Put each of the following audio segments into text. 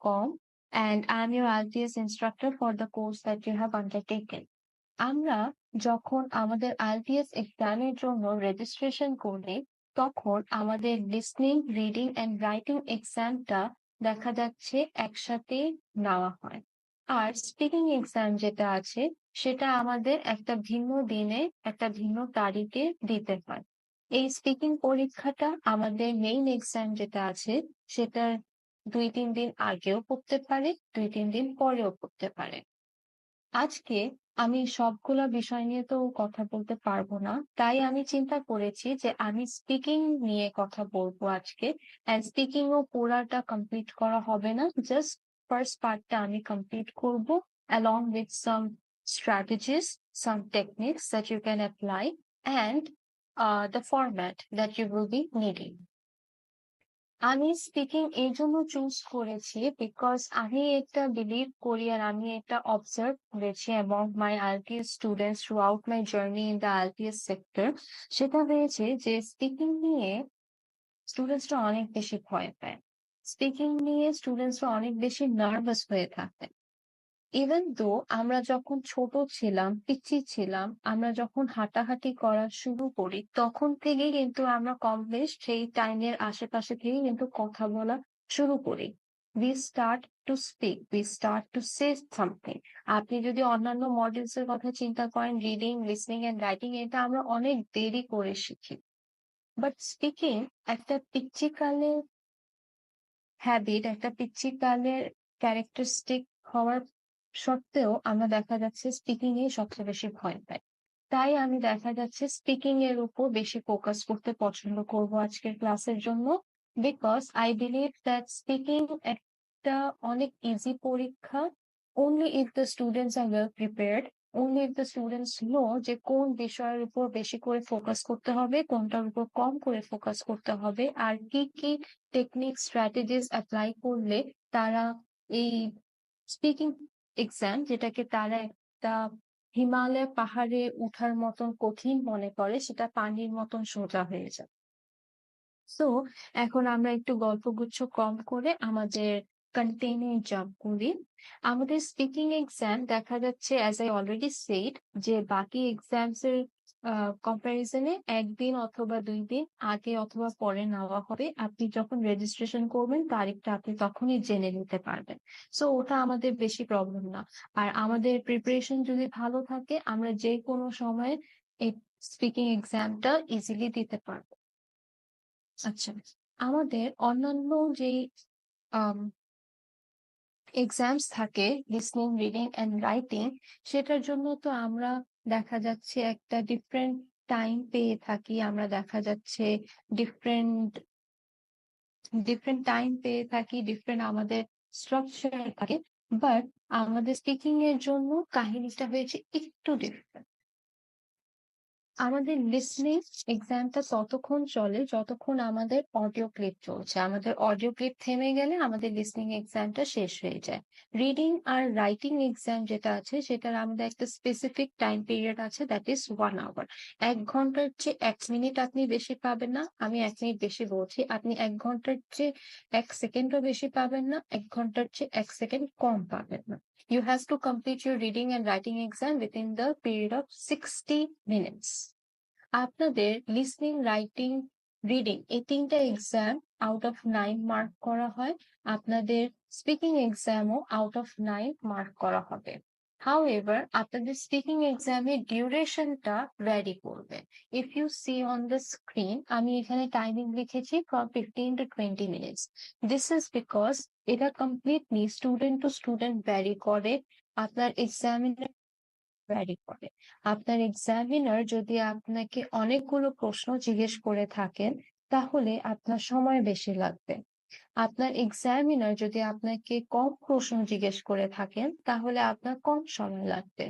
com, and I'm your IELTS instructor for the course that you have undertaken. আমরা যখন আমাদের IELTS এক্সামের জন্য রেজিস্ট্রেশন করি তখন আমাদের লিসনিং, রিডিং এন্ড রাইটিং এক্সামটা দেখা যাচ্ছে একসাথে নেওয়া হয়। আর স্পিকিং এক্সাম যেটা আছে সেটা আমাদের একটা ভিন্ন দিনে, একটা ভিন্ন তারিখে দিতে হয়। এই স্পিকিং পরীক্ষাটা আমাদের মেইন এক্সাম যেটা আছে সেটার 2-3 দিন আগেও পড়তে পারে, 2-3 দিন পরেও পড়তে পারে। আজকে আমি সবগুলা বিষয় নিয়ে তো কথা বলতে পারবো না, তাই আমি চিন্তা করেছি যে আমি স্পিকিং নিয়ে কথা বলবো আজকে। এন্ড স্পিকিং ও পুরাটা কমপ্লিট করা হবে না, জাস্ট ফার্স্ট পার্টটা আমি কমপ্লিট করব along with some strategies, some techniques that you can apply, and the format that you will be needing. আমি স্পিকিং এই জন্য চুজ করেছি বিকজ আমি এটা বিলিভ করি আর আমি এটা অবজার্ভ করেছি among my IELTS students throughout my journey in the IELTS sector। সেটা হয়েছে যে স্পিকিং নিয়ে স্টুডেন্টসরা অনেক বেশি ভয় পায়, স্পিকিং নিয়ে স্টুডেন্টসরা অনেক বেশি নার্ভাস হয়ে থাকে। ইভেন দো আমরা যখন ছোট ছিলাম, পিচ্চি ছিলাম, আমরা যখন হাঁটাহাঁটি করা শুরু করি তখন থেকেই কিন্তু আমরা কম বেশ সেই টাইমের আশেপাশে থেকে কিন্তু কথা বলা শুরু করি। we start to speak, we start to say something। আপনি যদি অন্যান্য মডেলস এর কথা চিন্তা করেন, রিডিং, লিসনিং এন্ড রাইটিং, এটা আমরা অনেক দেরি করে শিখি। বাট স্পিকিং একটা পিচ্চি কালের হ্যাবিট, একটা পিচ্চি কালের ক্যারেক্টারিস্টিক হওয়ার সত্ত্বেও আমরা দেখা যাচ্ছে স্পিকিং এ সবচেয়ে বেশি ভয় পাই। তাই আমি দেখা যাচ্ছে স্পিকিং এর উপর বেশি ফোকাস করতে পছন্দ করব আজকের ক্লাসের জন্য, because I believe that speaking একটা অনেক ইজি পরীক্ষা। only if the students are well prepared, only if the students know যে কোন বিষয়ের উপর বেশি করে ফোকাস করতে হবে, কোনটার উপর কম করে ফোকাস করতে হবে, আর কি কি টেকনিক, স্ট্র্যাটেজিস অ্যাপ্লাই করলে তারা এই স্পিকিং এক্সাম, যেটাকে তারা একটা হিমালয় পাহাড়ে উঠার মতন কঠিন মনে করে, সেটা পানির মতন সোজা হয়ে যায়। সো এখন আমরা একটু গল্পগুচ্ছ কম করে আমাদের কন্টেন্টে জাম্প করি। আমাদের স্পিকিং এক্সাম দেখা যাচ্ছে, অ্যাজ আই অলরেডি সেড, যে বাকি এক্সামস এর কম্পারিজনে একদিন অথবা 2 দিন আগে অথবা পরে নেওয়া হবে। আপনি যখন রেজিস্ট্রেশন করবেন তারিখটা আপনি তখনই জেনে নিতে পারবেন। সো ওটা আমাদের বেশি প্রবলেম না। আর আমাদের প্রিপারেশন যদি ভালো থাকে, আমরা যে কোনো সময় এই স্পিকিং এক্সামটা ইজিলি দিতে পারবো। আচ্ছা, আমাদের অন্যান্য যে এক্সামস থাকে, লিসনিং, রিডিং এন্ড রাইটিং, সেটার জন্য তো আমরা দেখা যাচ্ছে একটা ডিফারেন্ট টাইম পেয়ে থাকি। আমরা দেখা যাচ্ছে ডিফারেন্ট ডিফারেন্ট টাইম পেয়ে থাকি, ডিফারেন্ট আমাদের স্ট্রাকচার থাকে। বাট আমাদের স্পিকিং এর জন্য কাহিনীটা হয়েছে একটু ডিফারেন্ট। আমাদের লিসনিং এক্সামটা ততক্ষণ চলে যতক্ষণ আমাদের অডিও ক্লিপ চলছে। আমাদের অডিও ক্লিপ থেমে গেলে আমাদের লিসনিং এক্সামটা শেষ হয়ে যায়। রিডিং আর রাইটিং এক্সাম যেটা আছে সেটার আমাদের একটা স্পেসিফিক টাইম পিরিয়ড আছে, দ্যাট ইজ 1 আওয়ার। 1 ঘন্টার চেয়ে 1 মিনিট আপনি বেশি পাবেন না। আমি 1 মিনিট বেশি বলছি, আপনি 1 ঘন্টার চেয়ে 1 সেকেন্ডও বেশি পাবেন না, 1 ঘন্টার চেয়ে 1 সেকেন্ড কম পাবেন না। You have to complete your reading and writing exam within the period of 60 minutes. আপনাদের লিসনিং, রাইটিং, রিডিং এই 3টা এক্সাম আউট অফ 9 মার্ক করা হয়। আপনাদের স্পিকিং এক্সামও আউট অফ 9 মার্ক করা হবে। However, আপনাদের স্পিকিং এক্সামের ডিউরেশনটা ভ্যারি করবে। If you see on the screen, আমি এখানে টাইমিং লিখেছি from 15 to 20 minutes. This is because এটা completely student to student vary করে। আপনার এক্সামিনার ভ্যারি করে। আপনার এক্সামিনার যদি আপনাকে অনেকগুলো প্রশ্ন জিজ্ঞেস করে থাকেন তাহলে আপনার সময় বেশি লাগবে। আপনার এক্সামিনার যদি আপনাকে কম প্রশ্ন জিজ্ঞেস করে থাকেন তাহলে আপনার কম সময় লাগবে।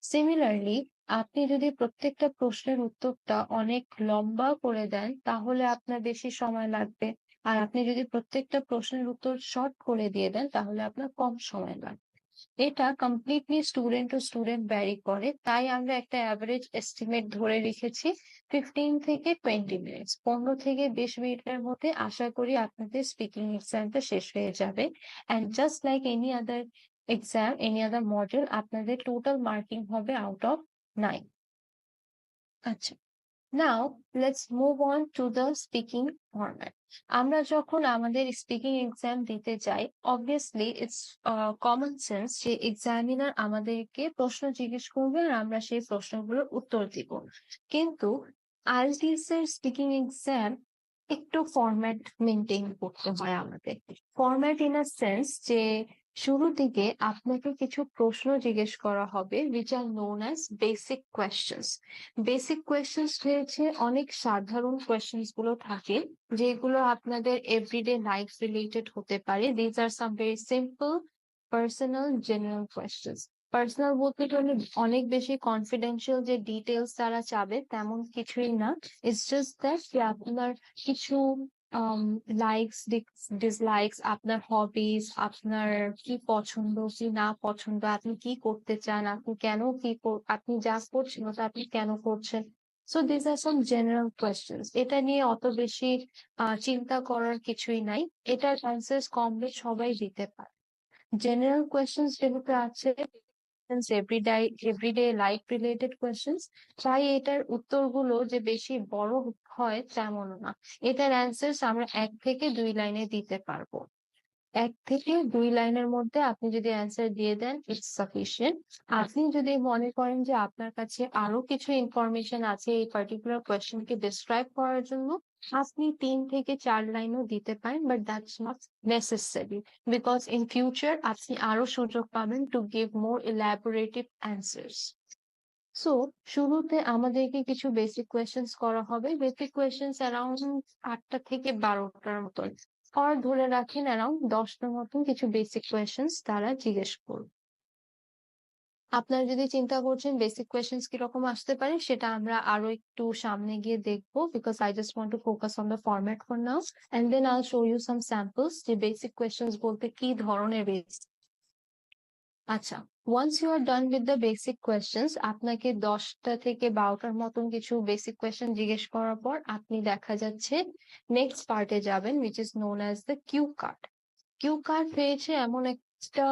সিমিলারলি, আপনি যদি প্রত্যেকটা প্রশ্নের উত্তরটা অনেক লম্বা করে দেন তাহলে আপনার বেশি সময় লাগবে। আর আপনি যদি প্রত্যেকটা প্রশ্নের উত্তর শর্ট করে দিয়ে দেন তাহলে আপনার কম সময় লাগবে। এটা completely student to student vary করে, তাই আমরা একটা অ্যাভারেজ এস্টিমেট ধরে রেখেছি 15 থেকে 20 মিনিটস, 15 থেকে 20 মিনিটের মধ্যে আশা করি আপনাদের স্পিকিং এক্সামটা শেষ হয়ে যাবে। And just like any other exam, any other module, আপনাদের টোটাল মার্কিং হবে আউট অফ 9। আচ্ছা, now let's move on to the speaking format. আমরা যখন আমাদের স্পিকিং এক্সাম দিতে যাই, অবভিয়াসলি ইটস কমন সেন্স যে এক্সামিনার আমাদেরকে প্রশ্ন জিজ্ঞেস করবে আর আমরা সেই প্রশ্নগুলোর উত্তর দিব। কিন্তু আইএলটিএস এর স্পিকিং এক্সাম একটু ফরম্যাট মেনটেন করতে হয় আমাদের। ফরম্যাট ইন আ সেন্স যে শুরু দিকে আপনাকে কিছু প্রশ্ন জিজ্ঞেস করা হবে, which are known as basic questions। Basic questions হয়েছে অনেক সাধারণ কোয়েশ্চেন্স গুলো থাকে, যেগুলো আপনাদের এভরিডে লাইফ রিলেটেড হতে পারে। These are some very simple personal general questions. Personal বলতে গেলে অনেক বেশি কনফিডেন্সিয়াল যে ডিটেলস তারা চাবে তেমন কিছুই না। ইটস জাস্ট দ্যাট যে আপনার কিছু লাইকস ডিসলাইকস, আপনার হবিস, আপনার কি পছন্দ কি না পছন্দ, আপনি কি করতে চান, আপনি কেন আপনি যা করছেন ওটা আপনি কেন করছেন। So this are some general questions. এটা নিয়ে অত বেশি চিন্তা করার কিছুই নাই, এটার অ্যান্সার কম বেশ সবাই দিতে পারে। জেনারেল কোয়েশ্চেন্স যেগুলো আছে এভরিডে লাইফ রিলেটেড কোয়েশ্চেন্স, তাই এটার উত্তরগুলো যে বেশি বড় হয় তেমনও না। এটার অ্যান্সার আমরা 1 থেকে 2 লাইনে দিতে পারবো। 1 থেকে 2 লাইনের মধ্যে আপনি যদি অ্যান্সার দিয়ে দেন, ইটস সাফিসিয়েন্ট। আপনি যদি মনে করেন যে আপনার কাছে আরো কিছু ইনফরমেশন আছে এই পার্টিকুলার কোয়েশ্চেনকে ডিসক্রাইব করার জন্য, আপনি 3 থেকে 4 লাইনও দিতে পারেন, but that's not necessary, because in future আপনি আরো সুযোগ পাবেন to give more elaborative answers. So শুরুতে আমাদেরকে কিছু বেসিক কোয়েশ্চেন্স করা হবে। বেসিক কোয়েশ্চেন্স অ্যারাউন্ড 8টা থেকে 12টার মতন, আর ধরে রাখেন অ্যারাউন্ড 10টার মতন কিছু বেসিক কোয়েশ্চেন্স তারা জিজ্ঞেস করবে। আপনারা যদি চিন্তা করছেন বেসিক কোয়েশ্চেন্স কিরকম আসতে পারে, সেটা আমরা আরো একটু সামনে গিয়ে দেখবো, because I just want to focus on the format for now, and then I'll show you some samples যে বেসিক কোয়েশ্চেন্স বলতে কি ধরনের বেসিক। আচ্ছা, once you are done with the basic questions, আপনাকে 10টা থেকে 12টার মতন কিছু বেসিক কোয়েশ্চেন জিজ্ঞেস করার পর আপনি দেখা যাচ্ছে নেক্সট পার্টে যাবেন, which is known as the cue card. Cue card হয়েছে এমন একটা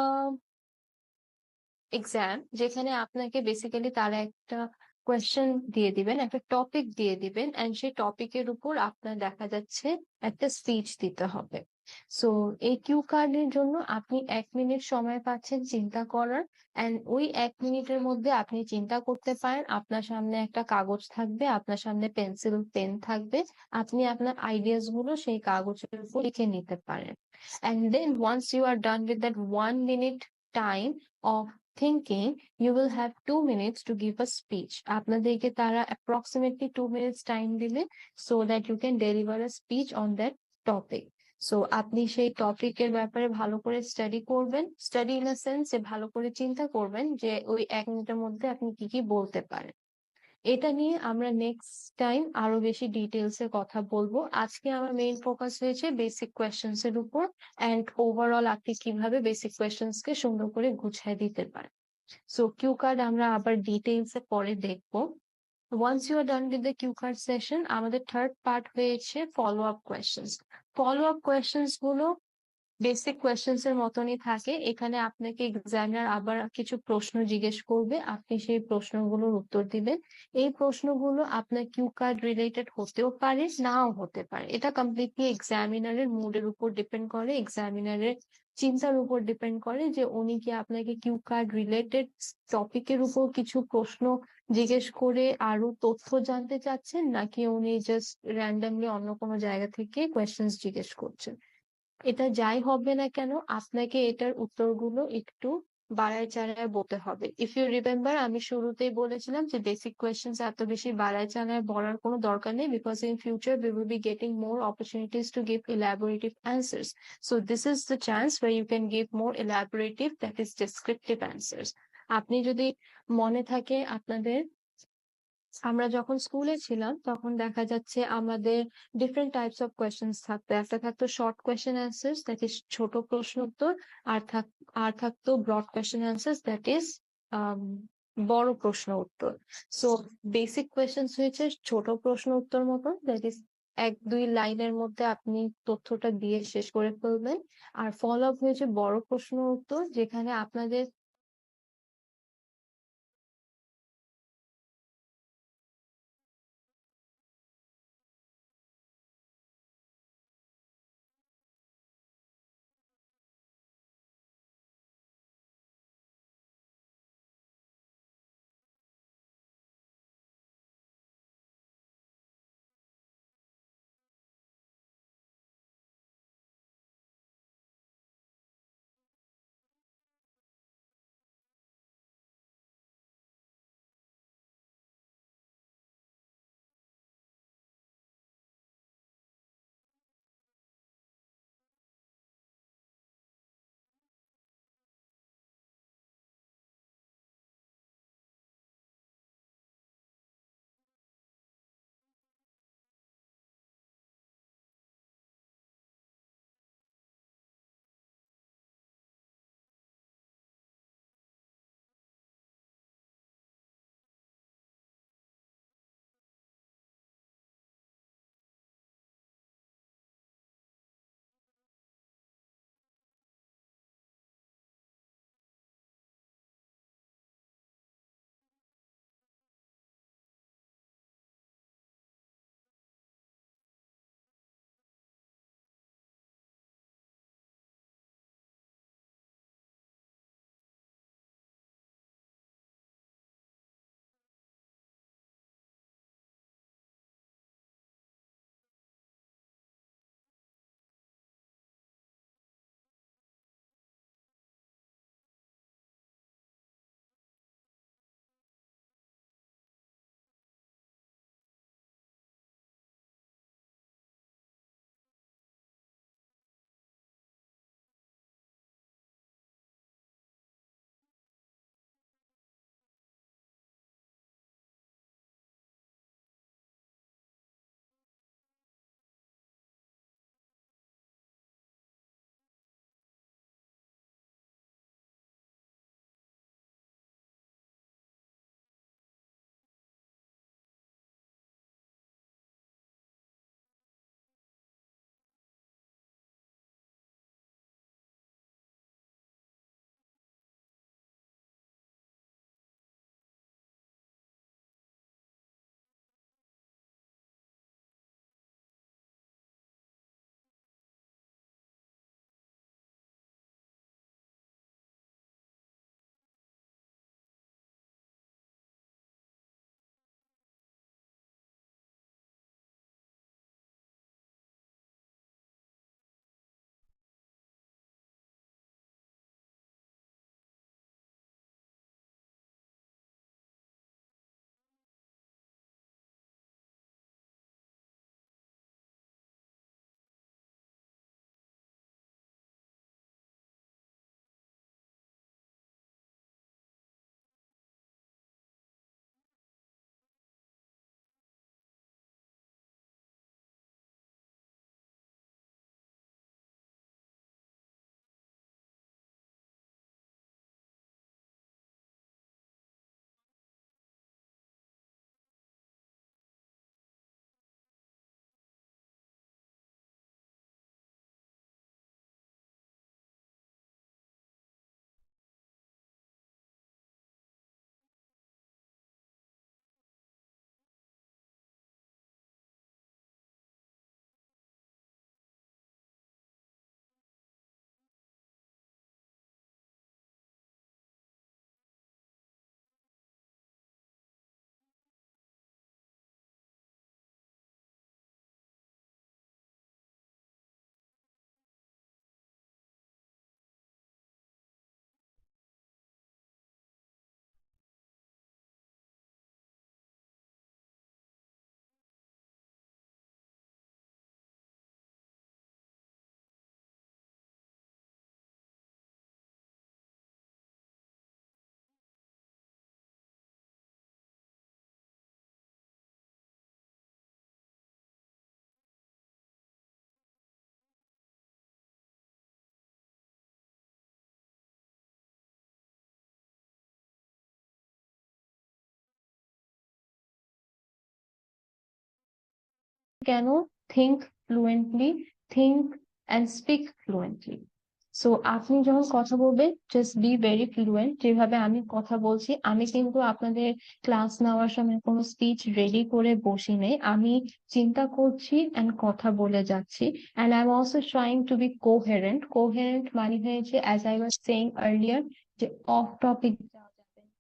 এক্সাম যেখানে আপনাকে বেসিক্যালি তারা একটা কোয়েশ্চেন দিয়ে দিবেন, একটা টপিক দিয়ে দিবেন, এন্ড সেই টপিকের উপর আপনার দেখা যাচ্ছে একটা স্পিচ দিতে হবে। সো এই কিউ কার্ডের জন্য আপনি 1 মিনিট সময় পাচ্ছেন চিন্তা করার, এন্ড ওই 1 মিনিটের মধ্যে আপনি চিন্তা করতে পারেন। আপনার সামনে একটা কাগজ থাকবে, আপনার সামনে পেন্সিল পেন থাকবে, আপনি আপনার আইডিয়াস গুলো সেই কাগজের উপর লিখে নিতে পারেন। And then once you are done with that 1 minute time of thinking, you will have 2 minutes to give a speech. আপনাদেরকে তারা approximately 2 minutes time দিলে, so that you can deliver a speech on that topic. So আপনি সেই টপিকের ব্যাপারে ভালো করে study করবেন, স্টাডি ইন আ সেন্স যে ভালো করে চিন্তা করবেন যে ওই 1 মিনিটের মধ্যে আপনি কি কি বলতে পারেন। এটা নিয়ে আমরা নেক্সট টাইম আরো বেশি ডিটেলস এ কথা বলবো। আজকে আমার মেইন ফোকাস হয়েছে বেসিক কোয়েশ্চেন্স এর উপর, এন্ড ওভারঅল আপনি কিভাবে বেসিক কোয়েশ্চেন্স কে সুন্দর করে গুছিয়ে দিতে পারেন। সো কিউ কার্ড আমরা আবার ডিটেলস এ পরে দেখবো। Once you are done with the cue card session, আমাদের থার্ড পার্ট হয়েছে follow up questions. Follow up questions গুলো বেসিক কোয়েশ্চেন্স এর মতনই থাকে। এখানে আপনাকে এক্সামিনার আবার কিছু প্রশ্ন জিজ্ঞেস করবে, আপনি সেই প্রশ্নগুলোর উত্তর দিবেন। এই প্রশ্নগুলো আপনার কিউ কার্ড রিলেটেড হতেও পারে, নাও হতে পারে। এটা কমপ্লিটলি এক্সামিনারের মুডের উপর ডিপেন্ড করে, এক্সামিনারের চিন্তার উপর ডিপেন্ড করে যে উনি কি আপনাকে কিউ কার্ড রিলেটেড টপিকের উপর কিছু প্রশ্ন জিজ্ঞেস করে আরো তথ্য জানতে চাচ্ছেন, নাকি উনি জাস্ট র্যান্ডামলি অন্য কোনো জায়গা থেকে কোয়েশ্চেন্স জিজ্ঞেস করছেন। এটা যাই হবে না কেন, আপনাকে এটার উত্তরগুলো একটু বাড়ায় চাড়ায় বলতে হবে। ইফ ইউ রিমেম্বার, আমি শুরুতেই বলেছিলাম যে বেসিক কোয়েশ্চেন্স এত বেশি বাড়ায় চাড়ায় বলার কোনো দরকার নেই, because in future we will be getting more opportunities to give elaborative answers. So this is the chance where you can give more elaborative, that is descriptive answers. আপনি যদি মনে থাকে আপনাদের, আমরা যখন স্কুলে ছিলাম তখন দেখা যাচ্ছে আমাদের ডিফারেন্ট টাইপস অফ কোয়েশ্চেন্স থাকতো। একটা থাকতো short question answers, that is ছোট প্রশ্ন উত্তর, আর আর থাকতো broad question answers, that is বড় প্রশ্ন উত্তর। সো বেসিক কোয়েশ্চেন্স হয়েছে ছোট প্রশ্ন উত্তর মতো, দ্যাট ইজ 1-2 লাইনের মধ্যে আপনি তথ্যটা দিয়ে শেষ করে ফেলবেন। আর ফলো আপ হয়েছে বড় প্রশ্ন উত্তর, যেখানে আপনাদের কেন? think fluently, think and speak fluently. So আপনি যখন কথা বলবেন জাস্ট বি ভেরি ফ্লুয়েন্ট। যেভাবে আমি কথা বলছি, আমি কিন্তু আপনাদের ক্লাস নেওয়ার সময় কোনো স্পিচ রেডি করে বসি নেই। আমি চিন্তা করছি এন্ড কথা বলে যাচ্ছি। And I'm also trying to be coherent. Coherent মানে হয়েছে, as I was saying earlier, যে অফ টপিক যাওয়া যাবে না,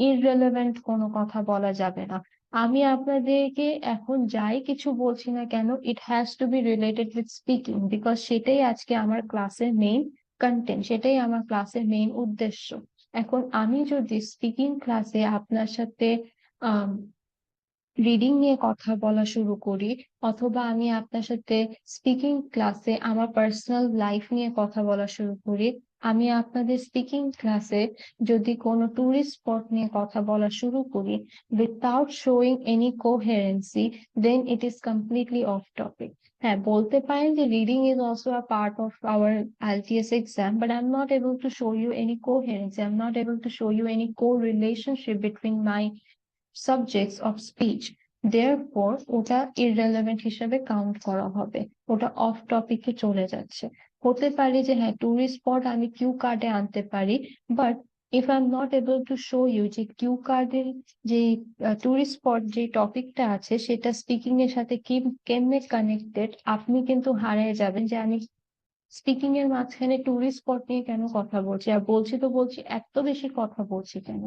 irrelevant কোনো কথা বলা যাবে না। আমি আপনাদেরকে এখন যাই কিছু বলছি না কেন, it has to be related with speaking, because সেটাই আজকে আমার ক্লাসের মেইন কন্টেন্ট, সেটাই আমার ক্লাসের মেইন উদ্দেশ্য। এখন আমি যদি স্পিকিং ক্লাসে আপনার সাথে আহ রিডিং নিয়ে কথা বলা শুরু করি, অথবা আমি আপনার সাথে স্পিকিং ক্লাসে আমার পার্সোনাল লাইফ নিয়ে কথা বলা শুরু করি, আমি আপনাদের স্পিকিং ক্লাসে যদি কোনো টুরিস্ট স্পট নিয়ে কথা বলা শুরু করি without showing any coherency, then it is completely off topic. হ্যাঁ, বলতে পারেন যে reading is also a part of our IELTS exam, but I am not able to show you any coherency, I am not able to show you any co relationship between my subjects of speech. Therefore ওটা irrelevant হিসেবে count করা হবে, ওটা of টপিকে চলে যাচ্ছে। হতে পারে যে হ্যাঁ, টুরিস্ট স্পট আমি কিউ কার্ডে আনতে পারি, but if I am not able to show you যে কিউ কার্ডের যে টুরিস্ট স্পট যে টপিকটা আছে সেটা স্পিকিং এর সাথে কি কেমনে কানেক্টেড, আপনি কিন্তু হারিয়ে যাবেন যে আমি স্পিকিং এর মাঝখানে টুরিস্ট স্পট নিয়ে কেন কথা বলছি, আর বলছি তো বলছি, এত বেশি কথা বলছি কেন।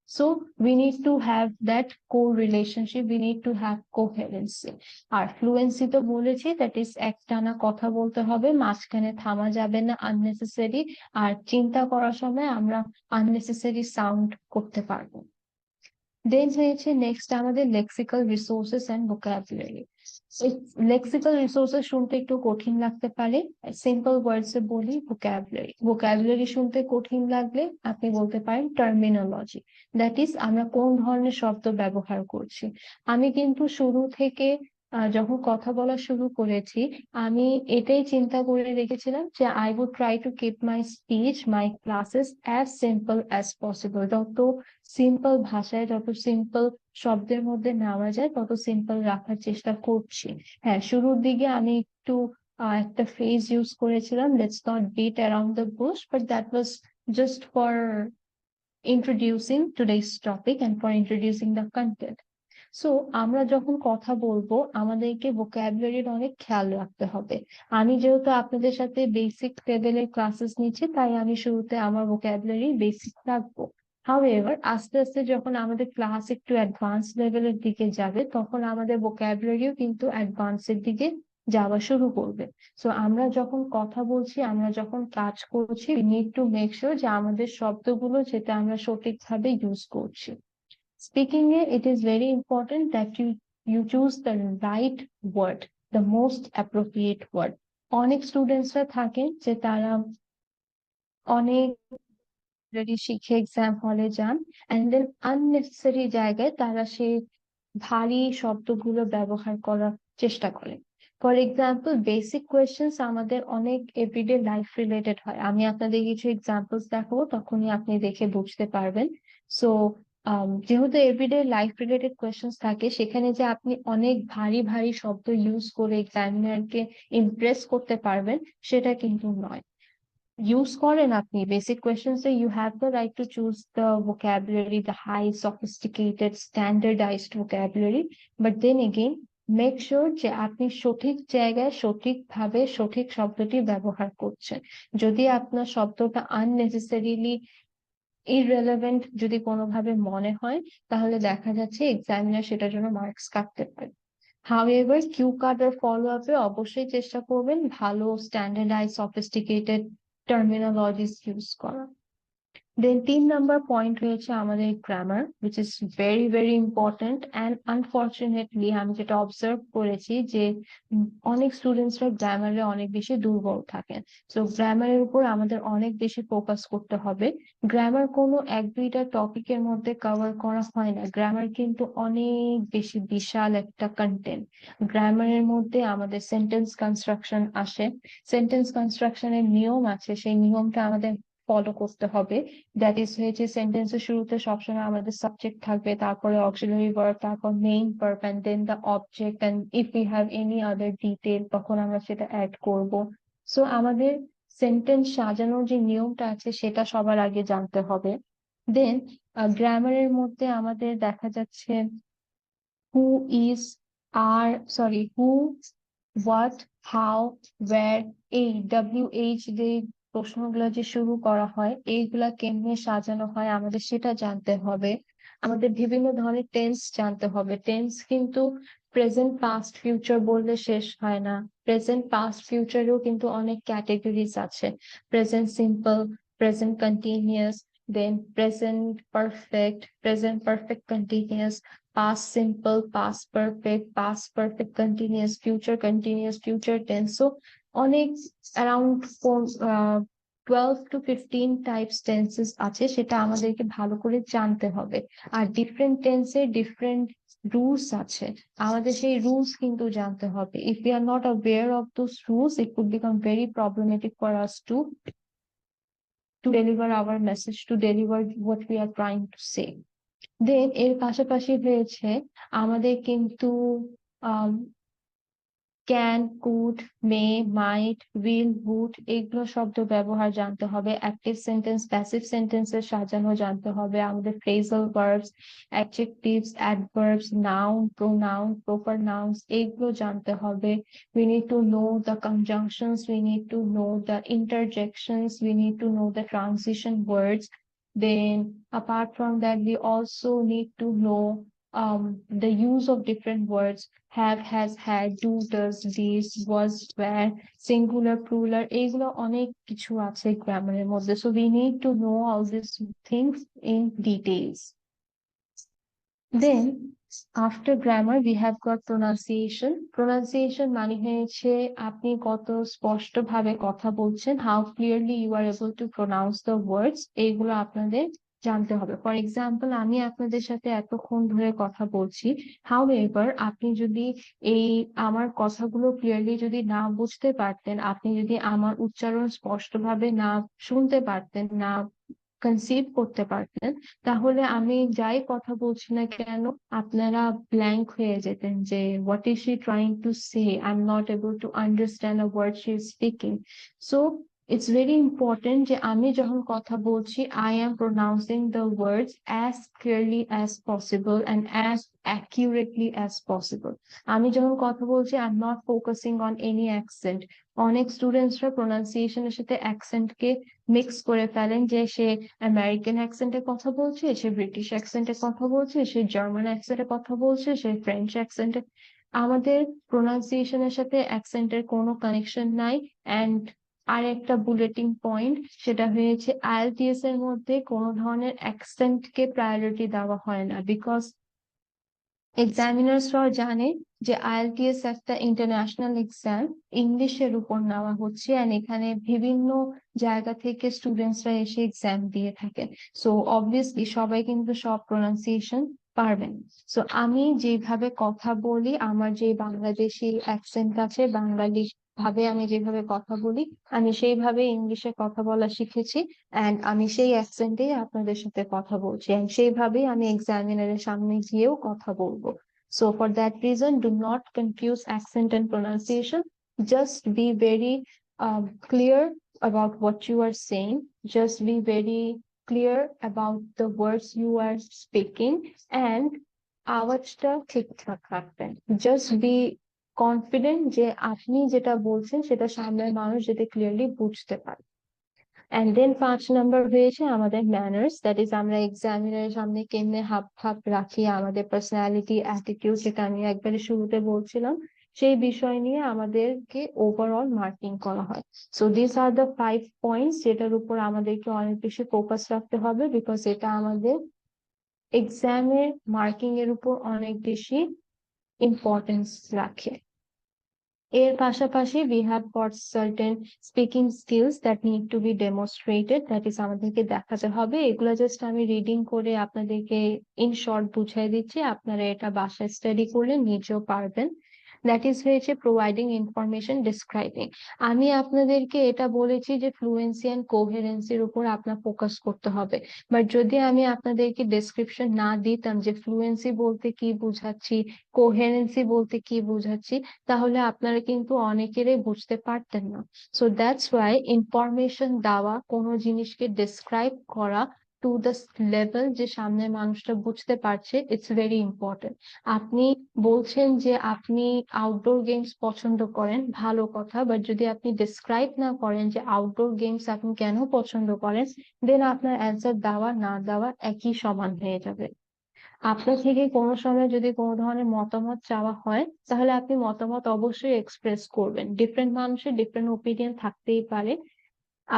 So we need to have that co-relationship, we need to have coherency. আর ফ্লুয়েন্সি তো বলেছি, দ্যাট ইজ একটানা কথা বলতে হবে, মাঝখানে থামা যাবে না আননেসেসারি, আর চিন্তা করার সময় আমরা আননেসেসারি সাউন্ড করতে পারবো। দেন হয়েছে নেক্সট আমাদের lexical resources and vocabulary. Lexical resources শুনতে একটু কঠিন লাগতে পারে, সিম্পল ওয়ার্ডস এ বলি ভোকাবুলারি। ভোকাবুলারি শুনতে কঠিন লাগলে আপনি বলতে পারেন টার্মিনোলজি, দ্যাট ইজ আমরা কোন ধরনের শব্দ ব্যবহার করছি। আমি কিন্তু শুরু থেকে যখন কথা বলা শুরু করেছি, আমি এটাই চিন্তা করে রেখেছিলাম যে I would try to keep my speech, my classes as simple as possible. যত সিম্পল ভাষায়, যত সিম্পল শব্দের মধ্যে নেওয়া যায় তত সিম্পল রাখার চেষ্টা করছি। হ্যাঁ, শুরুর দিকে আমি একটু একটা ফ্রেজ ইউজ করেছিলাম, let's not bit around the Bush, but that was just for introducing today's topic and for introducing the content. So আমরা যখন কথা বলবো আমাদেরকে ভোকাবুলারির অনেক খেয়াল রাখতে হবে। আমি যেহেতু আপনাদের সাথে বেসিক লেভেলের ক্লাসেস নিচ্ছি, তাই আমি শুরুতে আমার ভোকাবুলারি বেসিক রাখবো। হাউএভার আস্তে আস্তে যখন আমাদের ক্লাস একটু অ্যাডভান্স লেভেলের দিকে যাবে, তখন আমাদের ভোকাবুলারিও কিন্তু অ্যাডভান্সের দিকে যাওয়া শুরু করবে। সো আমরা যখন কথা বলছি, আমরা যখন কাজ করছি, we need to make sure যে আমাদের শব্দগুলো যেটা আমরা সঠিকভাবে ইউজ করছি। Speaking it is very important that you choose the right word, the most appropriate word. অনেক স্টুডেন্টসরা থাকেন যে তারা অনেক অলরেডি শিখে এক্সাম হলে যান, এন্ড দেন আননেসেসারি জায়গায় তারা সেই ভারী শব্দগুলো ব্যবহার করার চেষ্টা করে। ফর এক্সাম্পল, বেসিক কোয়েশ্চেন্স আমাদের অনেক এভরিডে লাইফ রিলেটেড হয়। আমি আপনাদের কিছু এক্সাম্পলস দেখাবো, তখনই আপনি দেখে বুঝতে পারবেন। সো যেহেতু এভরিডে লাইফ রিলেটেড কোয়েশ্চেন্স থাকে, সেখানে যে আপনি অনেক ভারী ভারী শব্দ ইউজ করে এক্সামিনারকে ইমপ্রেস করতে পারবেন সেটা কিন্তু নয়। ইউজ করেন আপনি বেসিক কোয়েশ্চেন্সে, you have the right to choose the vocabulary, the high sophisticated standardized vocabulary, but then again make sure যে আপনি সঠিক জায়গায় সঠিকভাবে সঠিক শব্দটি ব্যবহার করছেন। যদি আপনার শব্দটা আননেসেসারিলি ইররেলেভেন্ট যদি কোনোভাবে মনে হয়, তাহলে দেখা যাচ্ছে এক্সামিনার সেটার জন্য মার্কস কাটতে পারে। হাউএভার কিউ কার্ডের ফলো আপে অবশ্যই চেষ্টা করবেন ভালো স্ট্যান্ডার্ডাইজ সফিস্টিকেটেড টার্মিনোলজিস ইউজ করা। দেন 3 নাম্বার পয়েন্ট রয়েছে আমাদের grammar, which is very very important. And unfortunately আমি যেটা অবজার্ভ করেছি যে অনেক স্টুডেন্টসরা গ্রামারে অনেক বেশি দুর্বল থাকেন। সো গ্রামারের উপর আমাদের অনেক বেশি ফোকাস করতে হবে। গ্রামার কোনো 1-2টা টপিকের মধ্যে কভার করা হয় না, গ্রামার কিন্তু অনেক বেশি বিশাল একটা কন্টেন্ট। গ্রামারের মধ্যে আমাদের সেন্টেন্স কনস্ট্রাকশন আসে, সেন্টেন্স কনস্ট্রাকশনের নিয়ম আছে, সেই নিয়মটা আমাদের ফলো করতে হবে। দ্যাট ইজ হয়েছে সেন্টেন্সের শুরুতে সবসময় আমাদের সাবজেক্ট থাকবে, তারপরে অক্সিলারি ভার্ব, তারপর main verb and then the object, and if we have any other detail তখন আমরা সেটা অ্যাড করব। সো আমাদের সেন্টেন্স সাজানোর যে নিয়মটা আছে সেটা সবার আগে জানতে হবে। দেন গ্রামারের মধ্যে আমাদের দেখা যাচ্ছে হু ইজ, আর sorry who, what, how, where, এই WH দিয়ে প্রশ্নগুলো যে শুরু করা হয় এইগুলা কেমনে সাজানো হয় আমাদের সেটা জানতে হবে। আমাদের বিভিন্ন ধরনের টেন্স জানতে হবে। টেন্স কিন্তু প্রেজেন্ট পাস্ট ফিউচার বললে শেষ হয় না। প্রেজেন্ট পাস্ট ফিউচারেও কিন্তু অনেক ক্যাটেগরিজ আছে। Present simple, present continuous, then present perfect continuous, past simple, past perfect continuous, future tense. So অনেক around 12 to 15 types tenses আছে, সেটা আমাদেরকে ভালো করে জানতে হবে। আর ডিফারেন্ট টেন্সের ডিফারেন্ট রুলস আছে, আমাদের সেই রুলস কিন্তু জানতে হবে। If we are not aware of those rules, it could become very problematic for us to deliver our message, to deliver what we are trying to say. দেন এর পাশাপাশি হয়েছে আমাদের কিন্তু can, could, may, might, will, would এগুলো শব্দ ব্যবহার জানতে হবে। অ্যাক্টিভ সেন্টেন্স, প্যাসিভ সেন্টেন্সের সাজানো জানতে হবে। আমাদের phrasal verbs, adjectives, adverbs, noun, pronoun, proper nouns এগুলো জানতে হবে। We need to know the conjunctions, we need to know the interjections, we need to know the transition words. Then apart from that, we also need to know the use of different words: have, has, had, do, does, these, was, were, singular, plural, এগুলো অনেক কিছু আছে গ্রামারের মধ্যে। So we need to know all these things in details. Then after grammar we have got pronunciation. Pronunciation মানে হয়েছে আপনি কত স্পষ্ট ভাবে কথা বলছেন, how clearly you are able to pronounce the words, এইগুলো আপনাদের জানতে হবে। ফর এক্সাম্পল, আমি আপনাদের সাথে এতক্ষণ ধরে কথা বলছি, হাউএভার আপনি যদি এই আমার কথাগুলো ক্লিয়ারলি যদি না বুঝতে পারতেন, আপনি যদি আমার উচ্চারণ স্পষ্টভাবে না শুনতে পারতেন, না কনসিভ করতে পারতেন, তাহলে আমি যাই কথা বলছি না কেন আপনারা ব্ল্যাঙ্ক হয়ে যেতেন যে what is she trying to say, I am not able to understand a word she is speaking. So it's very important যে আমি যখন কথা বলছি I am pronouncing the words as clearly as possible and as accurately as possible. আমি যখন কথা বলছি I am not focusing on any accent. অনেক স্টুডেন্টসরা প্রোনাউন্সিয়েশনের সাথে অ্যাকসেন্টকে মিক্স করে ফেলেন, যে সে আমেরিকান অ্যাকসেন্টে কথা বলছে, সে ব্রিটিশ অ্যাকসেন্টে কথা বলছে, সে জার্মান অ্যাকসেন্টে কথা বলছে, সে ফ্রেঞ্চ অ্যাকসেন্টে। আমাদের প্রোনাউন্সিয়েশনের সাথে অ্যাকসেন্টের কোনো কানেকশন নাই। অ্যান্ড আর একটা বুলেটিং পয়েন্ট, সেটা হয়েছে আইএলটিএস এর মধ্যে কোনো ধরনের অ্যাকসেন্টকে প্রায়োরিটি দেওয়া হয় না, বিকজ এক্সামিনার্সরাও জানে যে আইএলটিএস একটা ইন্টারন্যাশনাল এক্সাম, ইংলিশের উপর নেওয়া হচ্ছে, and এখানে বিভিন্ন জায়গা থেকে স্টুডেন্টসরা এসে এক্সাম দিয়ে থাকেন। সো অবভিয়াসলি সবাই কিন্তু সব প্রোনাউন্সিয়েশন পারবেন। সো আমি যেভাবে কথা বলি, আমার যে বাংলাদেশি অ্যাকসেন্ট আছে, বাঙালি ভাবে আমি যেভাবে কথা বলি, আমি সেইভাবে ইংলিশে কথা বলা শিখেছি, অ্যান্ড আমি সেই অ্যাকসেন্টেই আপনাদের সাথে কথা বলছি, অ্যান্ড সেইভাবেই আমি এক্সামিনারের সামনে গিয়েও কথা বলবো। So for that reason, do not confuse accent and pronunciation. Just be very clear about what you are saying. Just be very clear about the words you are speaking, and আওয়াজটা ঠিকঠাক রাখবেন। Just be confident যে আপনি যেটা বলছেন সেটা সামনের মানুষ যাতে ক্লিয়ারলি বুঝতে পারে। And then 5 নাম্বার হয়েছে আমাদের ম্যানার্স, দ্যাট ইজ আমরা এক্সামিনারের সামনে কেমনে হাব ভাব রাখি, আমাদের পার্সোনালিটি, অ্যাটিটিউড, যেটা আমি একবারে শুরুতে বলছিলাম, সেই বিষয় নিয়ে আমাদেরকে ওভারঅল মার্কিং করা হয়। So this are the 5 points যেটার উপর আমাদেরকে অনেক বেশি ফোকাস রাখতে হবে, বিকজ এটা আমাদের এক্সামের মার্কিং এর উপর অনেক বেশি ইম্পর্টেন্স রাখে। এর পাশাপাশি we have got certain speaking skills that need to be demonstrated, that is আমাদেরকে দেখাতে হবে। এগুলো জাস্ট আমি রিডিং করে আপনাদেরকে ইন শর্ট বুঝাই দিচ্ছি, আপনারা এটা বাসায় স্টাডি করলে নিজেও পারবেন। দ্যাট ইজ হয়েছে প্রোভাইডিং ইনফরমেশন ডিসক্রাইবিং। আমি আপনাদেরকে এটা বলেছি যে ফ্লুয়েন্সি অ্যান্ড কোহেরেন্সির উপর আপনার ফোকাস করতে হবে, বাট যদি আমি আপনাদেরকে ডেসক্রিপশন না দিতাম যে ফ্লুয়েন্সি বলতে কি বুঝাচ্ছি, কোহেরেন্সি বলতে কি বুঝাচ্ছি, তাহলে আপনারা কিন্তু অনেকেরই বুঝতে পারতেন না। সো দ্যাটস ওয়াই ইনফরমেশন দেওয়া, কোনো জিনিসকে ডিসক্রাইব করা টু দ্য লেভেল যে সামনের মানুষটা বুঝতে পারছে, ইটস ভেরি ইম্পর্টেন্ট। আপনি বলছেন যে আপনি আউটডোর গেমস পছন্দ করেন, ভালো কথা, বাট যদি আপনি ডিসক্রাইব না করেন যে আউটডোর গেমস আপনি কেন পছন্দ করেন, দেন আপনার অ্যান্সার দেওয়া না দেওয়া একই সমান হয়ে যাবে। আপনার থেকে কোনো সময় যদি কোনো ধরনের মতামত চাওয়া হয়, তাহলে আপনি মতামত অবশ্যই এক্সপ্রেস করবেন। ডিফারেন্ট মানুষের ডিফারেন্ট ওপিনিয়ন থাকতেই পারে,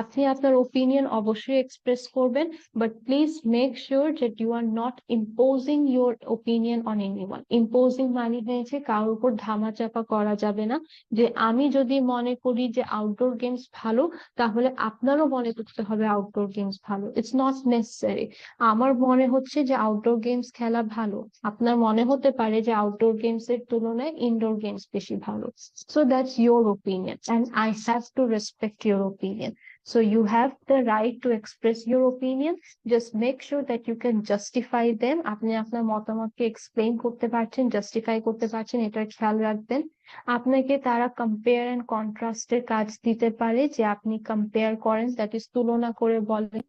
আপনি আপনার ওপিনিয়ন অবশ্যই এক্সপ্রেস করবেন, but please make sure that you are not imposing your opinion on anyone. Imposing মানে হয়েছে কারোর উপর ধামাচাপা করা যাবে না, যে আমি যদি মনে করি যে আউটডোর গেমস ভালো, তাহলে আপনারও মনে করতে হবে আউটডোর গেমস ভালো। It's not necessary. আমার মনে হচ্ছে যে আউটডোর গেমস খেলা ভালো, আপনার মনে হতে পারে যে আউটডোর গেমস এর তুলনায় ইনডোর গেমস বেশি ভালো। So that's your opinion and I have to respect your opinion. So you have the right to express your opinion. Just make sure that you can justify them. আপনি আপনার মতামতকে explain করতে পারছেন, justify করতে পারছেন, এটা খেয়াল রাখবেন। আপনাকে তারা কম্পেয়ার এন্ড কন্ট্রাস্টের কাজ দিতে পারে, যে আপনি কম্পেয়ার করেন, দ্যাট ইজ তুলনা করে বলেন